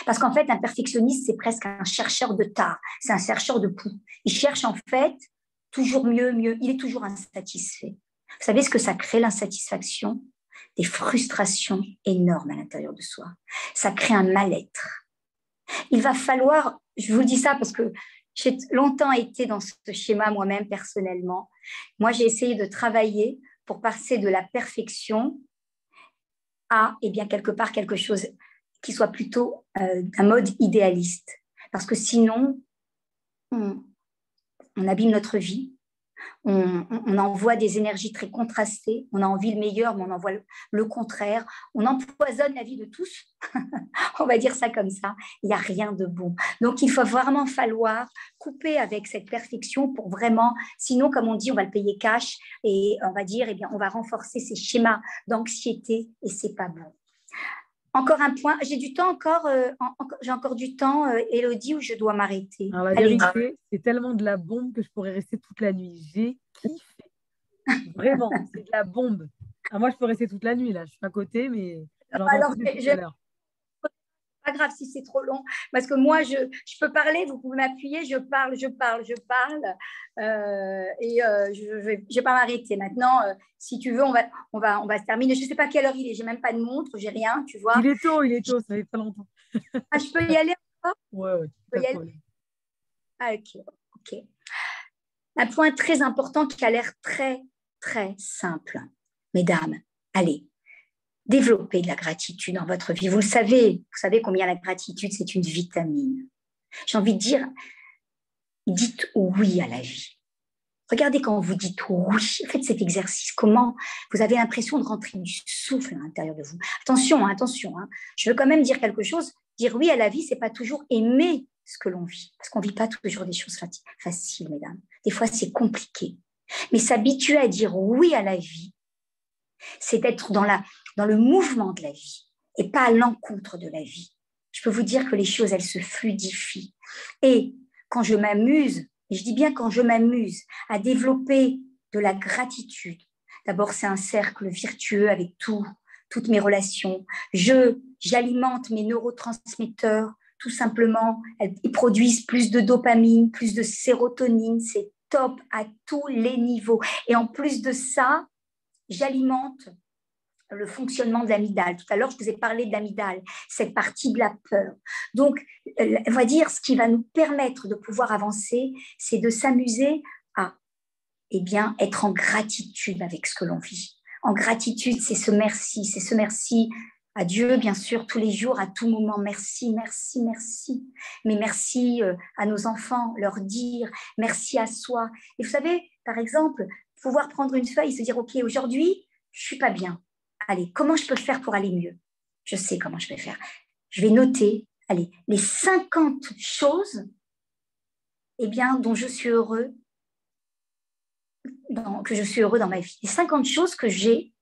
Parce qu'en fait, un perfectionniste, c'est presque un chercheur de tard, c'est un chercheur de poux. Il cherche en fait toujours mieux, mieux. Il est toujours insatisfait. Vous savez ce que ça crée, l'insatisfaction? Des frustrations énormes à l'intérieur de soi. Ça crée un mal-être. Il va falloir, je vous le dis ça parce que j'ai longtemps été dans ce schéma moi-même personnellement. Moi, j'ai essayé de travailler pour passer de la perfection à, eh bien, quelque part, quelque chose qui soit plutôt d'un mode idéaliste. Parce que sinon, on abîme notre vie, on envoie des énergies très contrastées, on a envie le meilleur, mais on envoie le contraire, on empoisonne la vie de tous, on va dire ça comme ça, il n'y a rien de bon. Donc il faut vraiment falloir couper avec cette perfection pour vraiment, sinon comme on dit, on va le payer cash et on va dire, eh bien, on va renforcer ces schémas d'anxiété et c'est pas bon. Encore un point, j'ai du temps encore, j'ai encore du temps, Élodie, où je dois m'arrêter. Alors, la Allez. vérité, c'est tellement de la bombe que je pourrais rester toute la nuit. J'ai kiffé. Vraiment, c'est de la bombe. Ah, moi, je peux rester toute la nuit, là. Je suis à côté, mais j'entends Alors, tout depuis tout à l'heure. pas grave si c'est trop long, parce que moi, je peux parler, vous pouvez m'appuyer, je parle, je vais pas m'arrêter. Maintenant, si tu veux, on va se terminer. Je ne sais pas quelle heure il est, j'ai même pas de montre, j'ai rien, tu vois. Il est tôt, ça fait pas longtemps. Ah, je peux y aller encore? Ouais, Je peux y aller? Ah, ok, ok. Un point très important qui a l'air très, très simple. Mesdames, allez, développez de la gratitude dans votre vie. Vous savez combien la gratitude, c'est une vitamine. J'ai envie de dire, dites oui à la vie. Regardez quand vous dites oui, faites cet exercice. Comment vous avez l'impression de rentrer du souffle à l'intérieur de vous. Attention, attention. Je veux quand même dire quelque chose. Dire oui à la vie, c'est pas toujours aimer ce que l'on vit. Parce qu'on vit pas toujours des choses faciles, mesdames. Des fois, c'est compliqué. Mais s'habituer à dire oui à la vie, c'est être dans le mouvement de la vie et pas à l'encontre de la vie. Je peux vous dire que les choses, elles se fluidifient. Et quand je m'amuse, et je dis bien quand je m'amuse à développer de la gratitude, d'abord c'est un cercle virtueux avec toutes mes relations. J'alimente mes neurotransmetteurs, tout simplement. Ils produisent plus de dopamine, plus de sérotonine. C'est top à tous les niveaux. Et en plus de ça, j'alimente le fonctionnement de l'amygdale. Tout à l'heure, je vous ai parlé de l'amygdale, cette partie de la peur. Donc, on va dire, ce qui va nous permettre de pouvoir avancer, c'est de s'amuser à, eh bien, être en gratitude avec ce que l'on vit. En gratitude, c'est ce merci à Dieu, bien sûr, tous les jours, à tout moment. Merci, merci, merci. Mais merci à nos enfants, leur dire merci à soi. Et vous savez, par exemple, pouvoir prendre une feuille et se dire, OK, aujourd'hui, je ne suis pas bien. Allez, comment je peux faire pour aller mieux? Je sais comment je vais faire. Je vais noter, allez, les 50 choses, eh bien, dont je suis heureux que je suis heureux dans ma vie. Les 50 choses que j'ai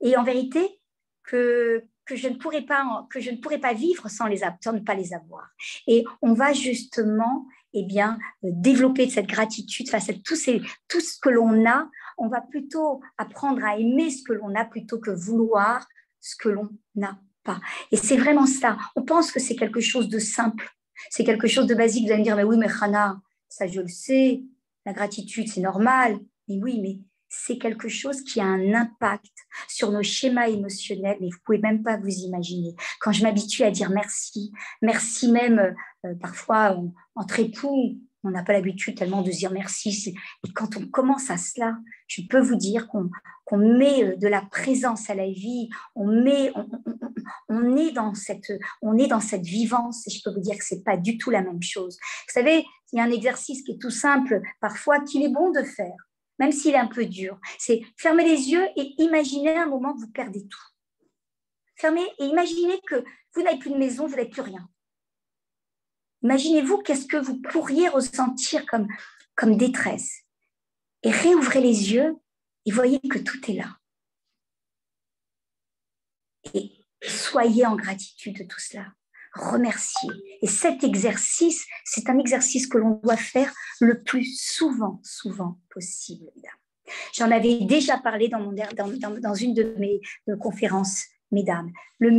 et en vérité que je ne pourrais pas vivre sans ne pas les avoir. Et on va justement développer cette gratitude face à tout ce que l'on a. On va plutôt apprendre à aimer ce que l'on a plutôt que vouloir ce que l'on n'a pas. Et c'est vraiment ça. On pense que c'est quelque chose de simple, c'est quelque chose de basique. Vous allez me dire, mais oui, mais Hana, ça je le sais, la gratitude c'est normal. Mais oui, mais c'est quelque chose qui a un impact sur nos schémas émotionnels, mais vous ne pouvez même pas vous imaginer. Quand je m'habitue à dire merci, merci même parfois entre époux, on n'a pas l'habitude tellement de dire merci. Et quand on commence à cela, je peux vous dire qu'on met de la présence à la vie, on est dans cette vivance, et je peux vous dire que ce n'est pas du tout la même chose. Vous savez, il y a un exercice qui est tout simple, parfois, qu'il est bon de faire, même s'il est un peu dur. C'est fermer les yeux et imaginer un moment que vous perdez tout. Fermez et imaginez que vous n'avez plus de maison, vous n'avez plus rien. Imaginez-vous qu'est-ce que vous pourriez ressentir comme détresse. Et réouvrez les yeux et voyez que tout est là. Et soyez en gratitude de tout cela. Remerciez. Et cet exercice, c'est un exercice que l'on doit faire le plus souvent possible. J'en avais déjà parlé dans une de mes conférences, mesdames. Le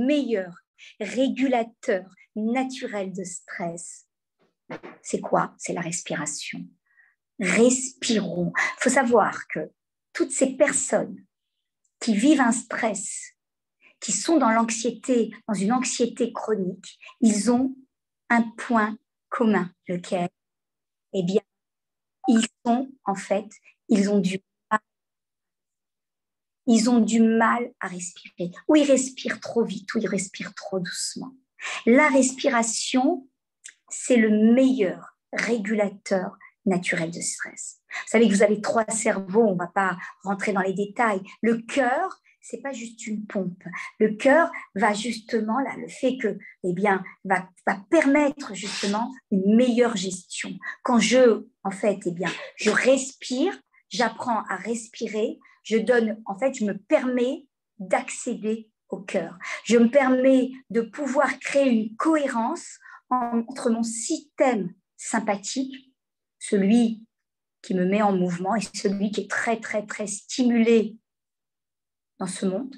meilleur régulateur naturel de stress, c'est quoi? C'est la respiration. Respirons. Il faut savoir que toutes ces personnes qui vivent un stress, qui sont dans l'anxiété, dans une anxiété chronique, ils ont un point commun, lequel? Eh bien, ils ont du mal à respirer. Ou ils respirent trop vite, ou ils respirent trop doucement. La respiration, c'est le meilleur régulateur naturel de stress. Vous savez que vous avez 3 cerveaux, on ne va pas rentrer dans les détails. Le cœur, c'est pas juste une pompe. Le cœur va justement, là, le fait que, va permettre justement une meilleure gestion. Quand je respire, j'apprends à respirer, je me permets d'accéder au cœur. Je me permets de pouvoir créer une cohérence entre mon système sympathique, celui qui me met en mouvement et celui qui est très, très, très stimulé dans ce monde,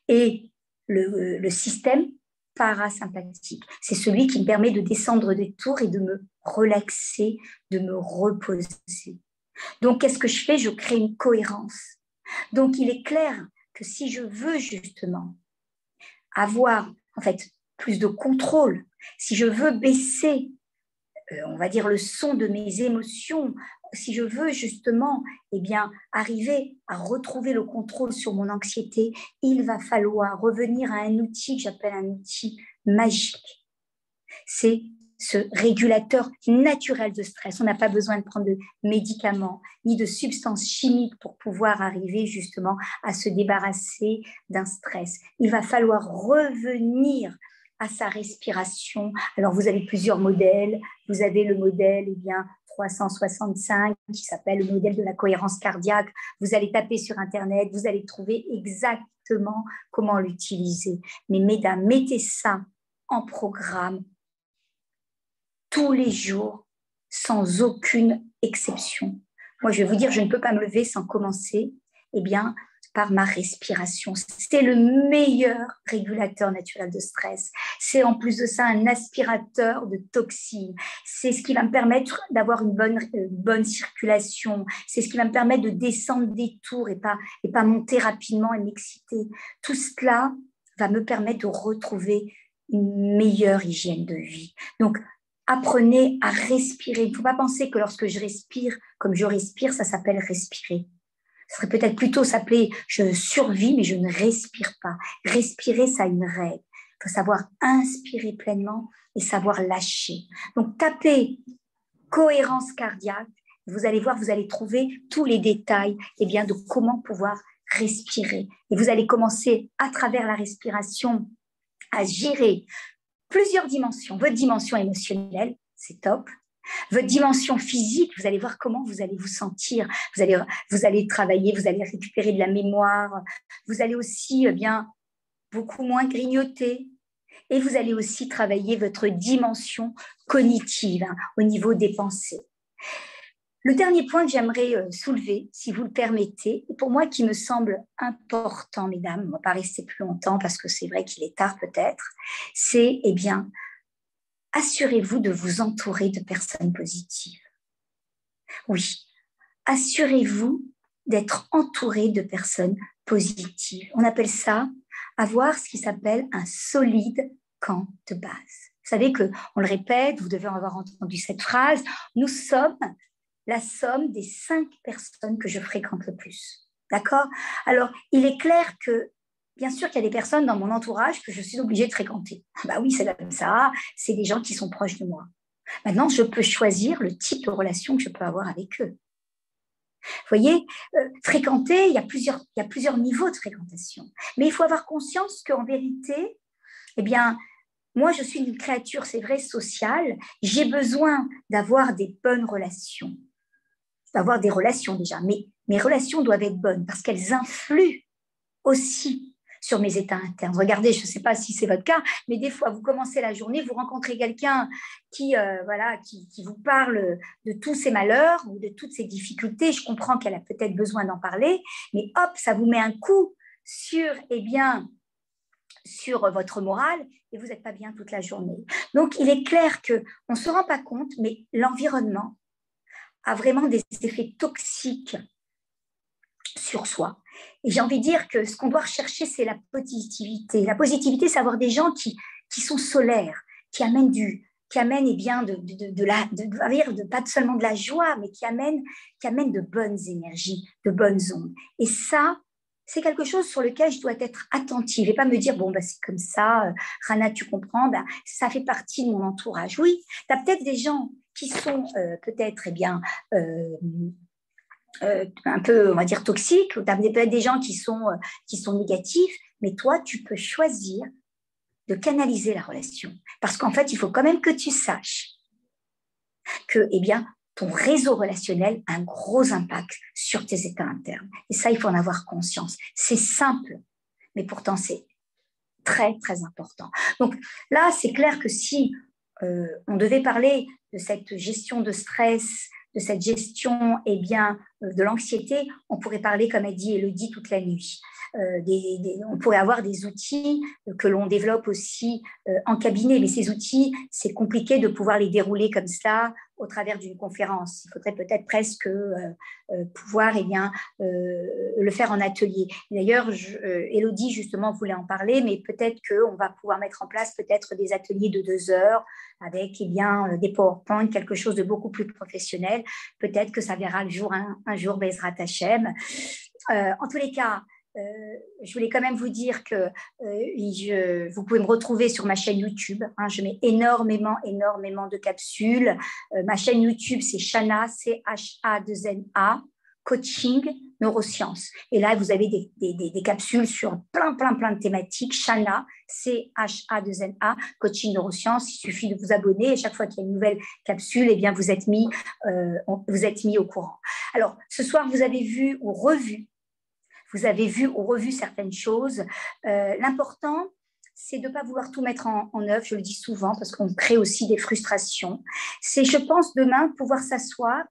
et le système parasympathique. C'est celui qui me permet de descendre des tours et de me relaxer, de me reposer. Donc, qu'est-ce que je fais? Je crée une cohérence. Donc, il est clair que si je veux justement avoir plus de contrôle, si je veux baisser, on va dire, le son de mes émotions, si je veux justement arriver à retrouver le contrôle sur mon anxiété, il va falloir revenir à un outil que j'appelle un outil magique. C'est ce régulateur naturel de stress. On n'a pas besoin de prendre de médicaments ni de substances chimiques pour pouvoir arriver justement à se débarrasser d'un stress. Il va falloir revenir à sa respiration. Alors, vous avez plusieurs modèles. Vous avez le modèle 365 qui s'appelle le modèle de la cohérence cardiaque. Vous allez taper sur Internet, vous allez trouver exactement comment l'utiliser. Mais mesdames, mettez ça en programme tous les jours, sans aucune exception. Moi, je vais vous dire, je ne peux pas me lever sans commencer par ma respiration. C'est le meilleur régulateur naturel de stress. C'est en plus de ça un aspirateur de toxines. C'est ce qui va me permettre d'avoir une bonne circulation. C'est ce qui va me permettre de descendre des tours et pas monter rapidement et m'exciter. Tout cela va me permettre de retrouver une meilleure hygiène de vie. Donc, apprenez à respirer. Il ne faut pas penser que lorsque je respire, comme je respire, ça s'appelle respirer. Ça serait peut-être plutôt s'appeler je survis, mais je ne respire pas. Respirer, ça a une règle. Il faut savoir inspirer pleinement et savoir lâcher. Donc, tapez cohérence cardiaque. Vous allez voir, vous allez trouver tous les détails de comment pouvoir respirer. Et vous allez commencer à travers la respiration à gérer plusieurs dimensions. Votre dimension émotionnelle, c'est top. Votre dimension physique, vous allez voir comment vous allez vous sentir. Vous allez travailler, vous allez récupérer de la mémoire. Vous allez aussi beaucoup moins grignoter. Et vous allez aussi travailler votre dimension cognitive au niveau des pensées. Le dernier point que j'aimerais soulever, si vous le permettez, et pour moi qui me semble important, mesdames, on ne va pas rester plus longtemps parce que c'est vrai qu'il est tard peut-être, c'est, assurez-vous de vous entourer de personnes positives. Oui, assurez-vous d'être entouré de personnes positives. On appelle ça avoir ce qui s'appelle un solide camp de base. Vous savez qu'on le répète, vous devez avoir entendu cette phrase, nous sommes la somme des 5 personnes que je fréquente le plus. D'accord? Alors, il est clair que, bien sûr qu'il y a des personnes dans mon entourage que je suis obligée de fréquenter. Bah oui, c'est comme ça, c'est des gens qui sont proches de moi. Maintenant, je peux choisir le type de relation que je peux avoir avec eux. Vous voyez, fréquenter, il y a plusieurs niveaux de fréquentation. Mais il faut avoir conscience qu'en vérité, moi, je suis une créature, c'est vrai, sociale. J'ai besoin d'avoir des bonnes relations. D'avoir des relations déjà, mais mes relations doivent être bonnes parce qu'elles influent aussi sur mes états internes. Regardez, je ne sais pas si c'est votre cas, mais des fois, vous commencez la journée, vous rencontrez quelqu'un qui vous parle de tous ses malheurs ou de toutes ses difficultés. Je comprends qu'elle a peut-être besoin d'en parler, mais hop, ça vous met un coup sur votre morale et vous n'êtes pas bien toute la journée. Donc, il est clair qu'on ne se rend pas compte, mais l'environnement a vraiment des effets toxiques sur soi. Et j'ai envie de dire que ce qu'on doit rechercher, c'est la positivité. La positivité, c'est avoir des gens qui sont solaires, qui amènent pas seulement de la joie, mais qui amènent de bonnes énergies, de bonnes ondes. Et ça, c'est quelque chose sur lequel je dois être attentive et pas me dire, c'est comme ça, Rana, tu comprends, ça fait partie de mon entourage. Oui, tu as peut-être des gens qui sont peut-être un peu, on va dire, toxiques, ou tu as peut-être des gens qui sont négatifs, mais toi, tu peux choisir de canaliser la relation. Parce qu'en fait, il faut quand même que tu saches que, ton réseau relationnel a un gros impact sur tes états internes. Et ça, il faut en avoir conscience. C'est simple, mais pourtant, c'est très, très important. Donc là, c'est clair que si on devait parler de cette gestion de stress, de cette gestion de l'anxiété, on pourrait parler, comme a dit Élodie, toute la nuit. On pourrait avoir des outils que l'on développe aussi en cabinet, mais ces outils, c'est compliqué de pouvoir les dérouler comme ça au travers d'une conférence. Il faudrait peut-être presque pouvoir le faire en atelier. D'ailleurs, Élodie, justement, voulait en parler, mais peut-être qu'on va pouvoir mettre en place peut-être des ateliers de 2 heures avec des PowerPoint, quelque chose de beaucoup plus professionnel. Peut-être que ça verra le jour un jour, Bezrat Hashem. En tous les cas, je voulais quand même vous dire que vous pouvez me retrouver sur ma chaîne YouTube. Je mets énormément de capsules. Ma chaîne YouTube, c'est Chana, C-H-A-2-N-A, Coaching Neurosciences. Et là, vous avez des capsules sur plein de thématiques. Chana, C-H-A-2-N-A, Coaching Neurosciences. Il suffit de vous abonner. Et chaque fois qu'il y a une nouvelle capsule, vous êtes mis au courant. Alors, ce soir, vous avez vu ou revu certaines choses. L'important, c'est de ne pas vouloir tout mettre en œuvre, je le dis souvent, parce qu'on crée aussi des frustrations. C'est, je pense, demain, pouvoir s'asseoir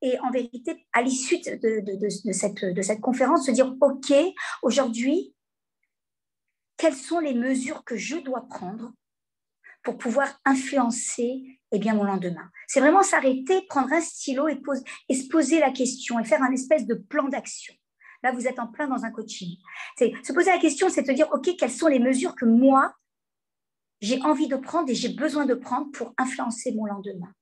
et en vérité, à l'issue de cette conférence, se dire, OK, aujourd'hui, quelles sont les mesures que je dois prendre pour pouvoir influencer mon lendemain. C'est vraiment s'arrêter, prendre un stylo et se poser la question et faire un espèce de plan d'action. Là, vous êtes en plein dans un coaching. Se poser la question, c'est de dire, OK, quelles sont les mesures que moi, j'ai envie de prendre et j'ai besoin de prendre pour influencer mon lendemain.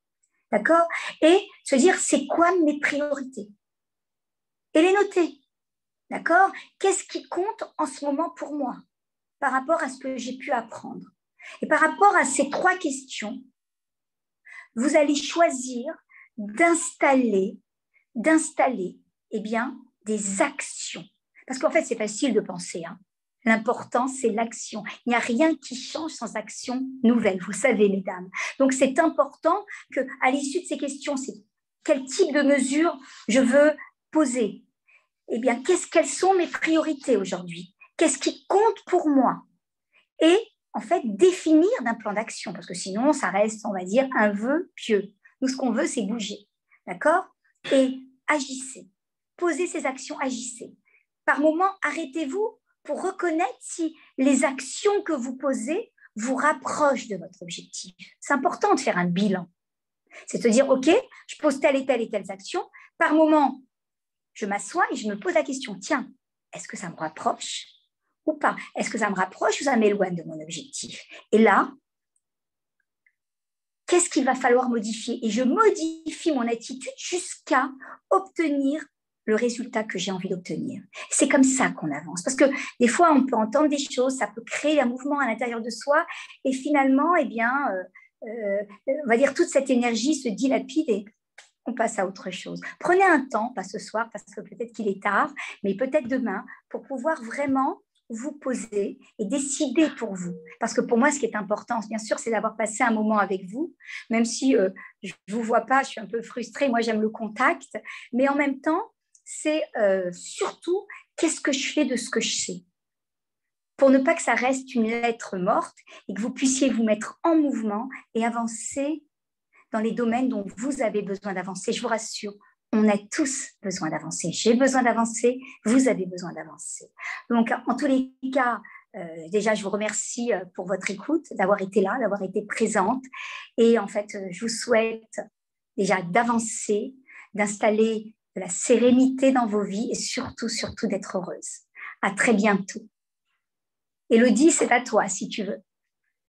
D'accord? Et se dire, c'est quoi mes priorités? Et les noter. D'accord? Qu'est-ce qui compte en ce moment pour moi par rapport à ce que j'ai pu apprendre? Et par rapport à ces 3 questions, vous allez choisir d'installer des actions. Parce qu'en fait, c'est facile de penser. L'important, c'est l'action. Il n'y a rien qui change sans action nouvelle, vous savez, mesdames. Donc, c'est important qu'à l'issue de ces questions, c'est quel type de mesures je veux poser. Eh bien, quelles sont mes priorités aujourd'hui? Qu'est-ce qui compte pour moi? Et en fait, définir d'un plan d'action, parce que sinon, ça reste, on va dire, un vœu pieux. Nous, ce qu'on veut, c'est bouger. D'accord? Et agissez. Posez ces actions, agissez. Par moment, arrêtez-vous pour reconnaître si les actions que vous posez vous rapprochent de votre objectif. C'est important de faire un bilan. C'est de dire, OK, je pose telle et telle action. Par moment, je m'assois et je me pose la question, tiens, est-ce que ça me rapproche ou pas? Est-ce que ça me rapproche ou ça m'éloigne de mon objectif? Et là, qu'est-ce qu'il va falloir modifier? Et je modifie mon attitude jusqu'à obtenir le résultat que j'ai envie d'obtenir. C'est comme ça qu'on avance. Parce que des fois, on peut entendre des choses, ça peut créer un mouvement à l'intérieur de soi, et finalement, eh bien, on va dire toute cette énergie se dilapide et on passe à autre chose. Prenez un temps, pas ce soir, parce que peut-être qu'il est tard, mais peut-être demain, pour pouvoir vraiment vous poser et décider pour vous. Parce que pour moi, ce qui est important, bien sûr, c'est d'avoir passé un moment avec vous, même si je ne vous vois pas, je suis un peu frustrée, moi j'aime le contact, mais en même temps, c'est surtout qu'est-ce que je fais de ce que je sais, pour ne pas que ça reste une lettre morte et que vous puissiez vous mettre en mouvement et avancer dans les domaines dont vous avez besoin d'avancer. Je vous rassure, on a tous besoin d'avancer. J'ai besoin d'avancer, vous avez besoin d'avancer. Donc, en tous les cas, déjà, je vous remercie pour votre écoute, d'avoir été là, d'avoir été présente. Et en fait, je vous souhaite déjà d'avancer, d'installer de la sérénité dans vos vies et surtout, surtout d'être heureuse. À très bientôt. Élodie, c'est à toi si tu veux.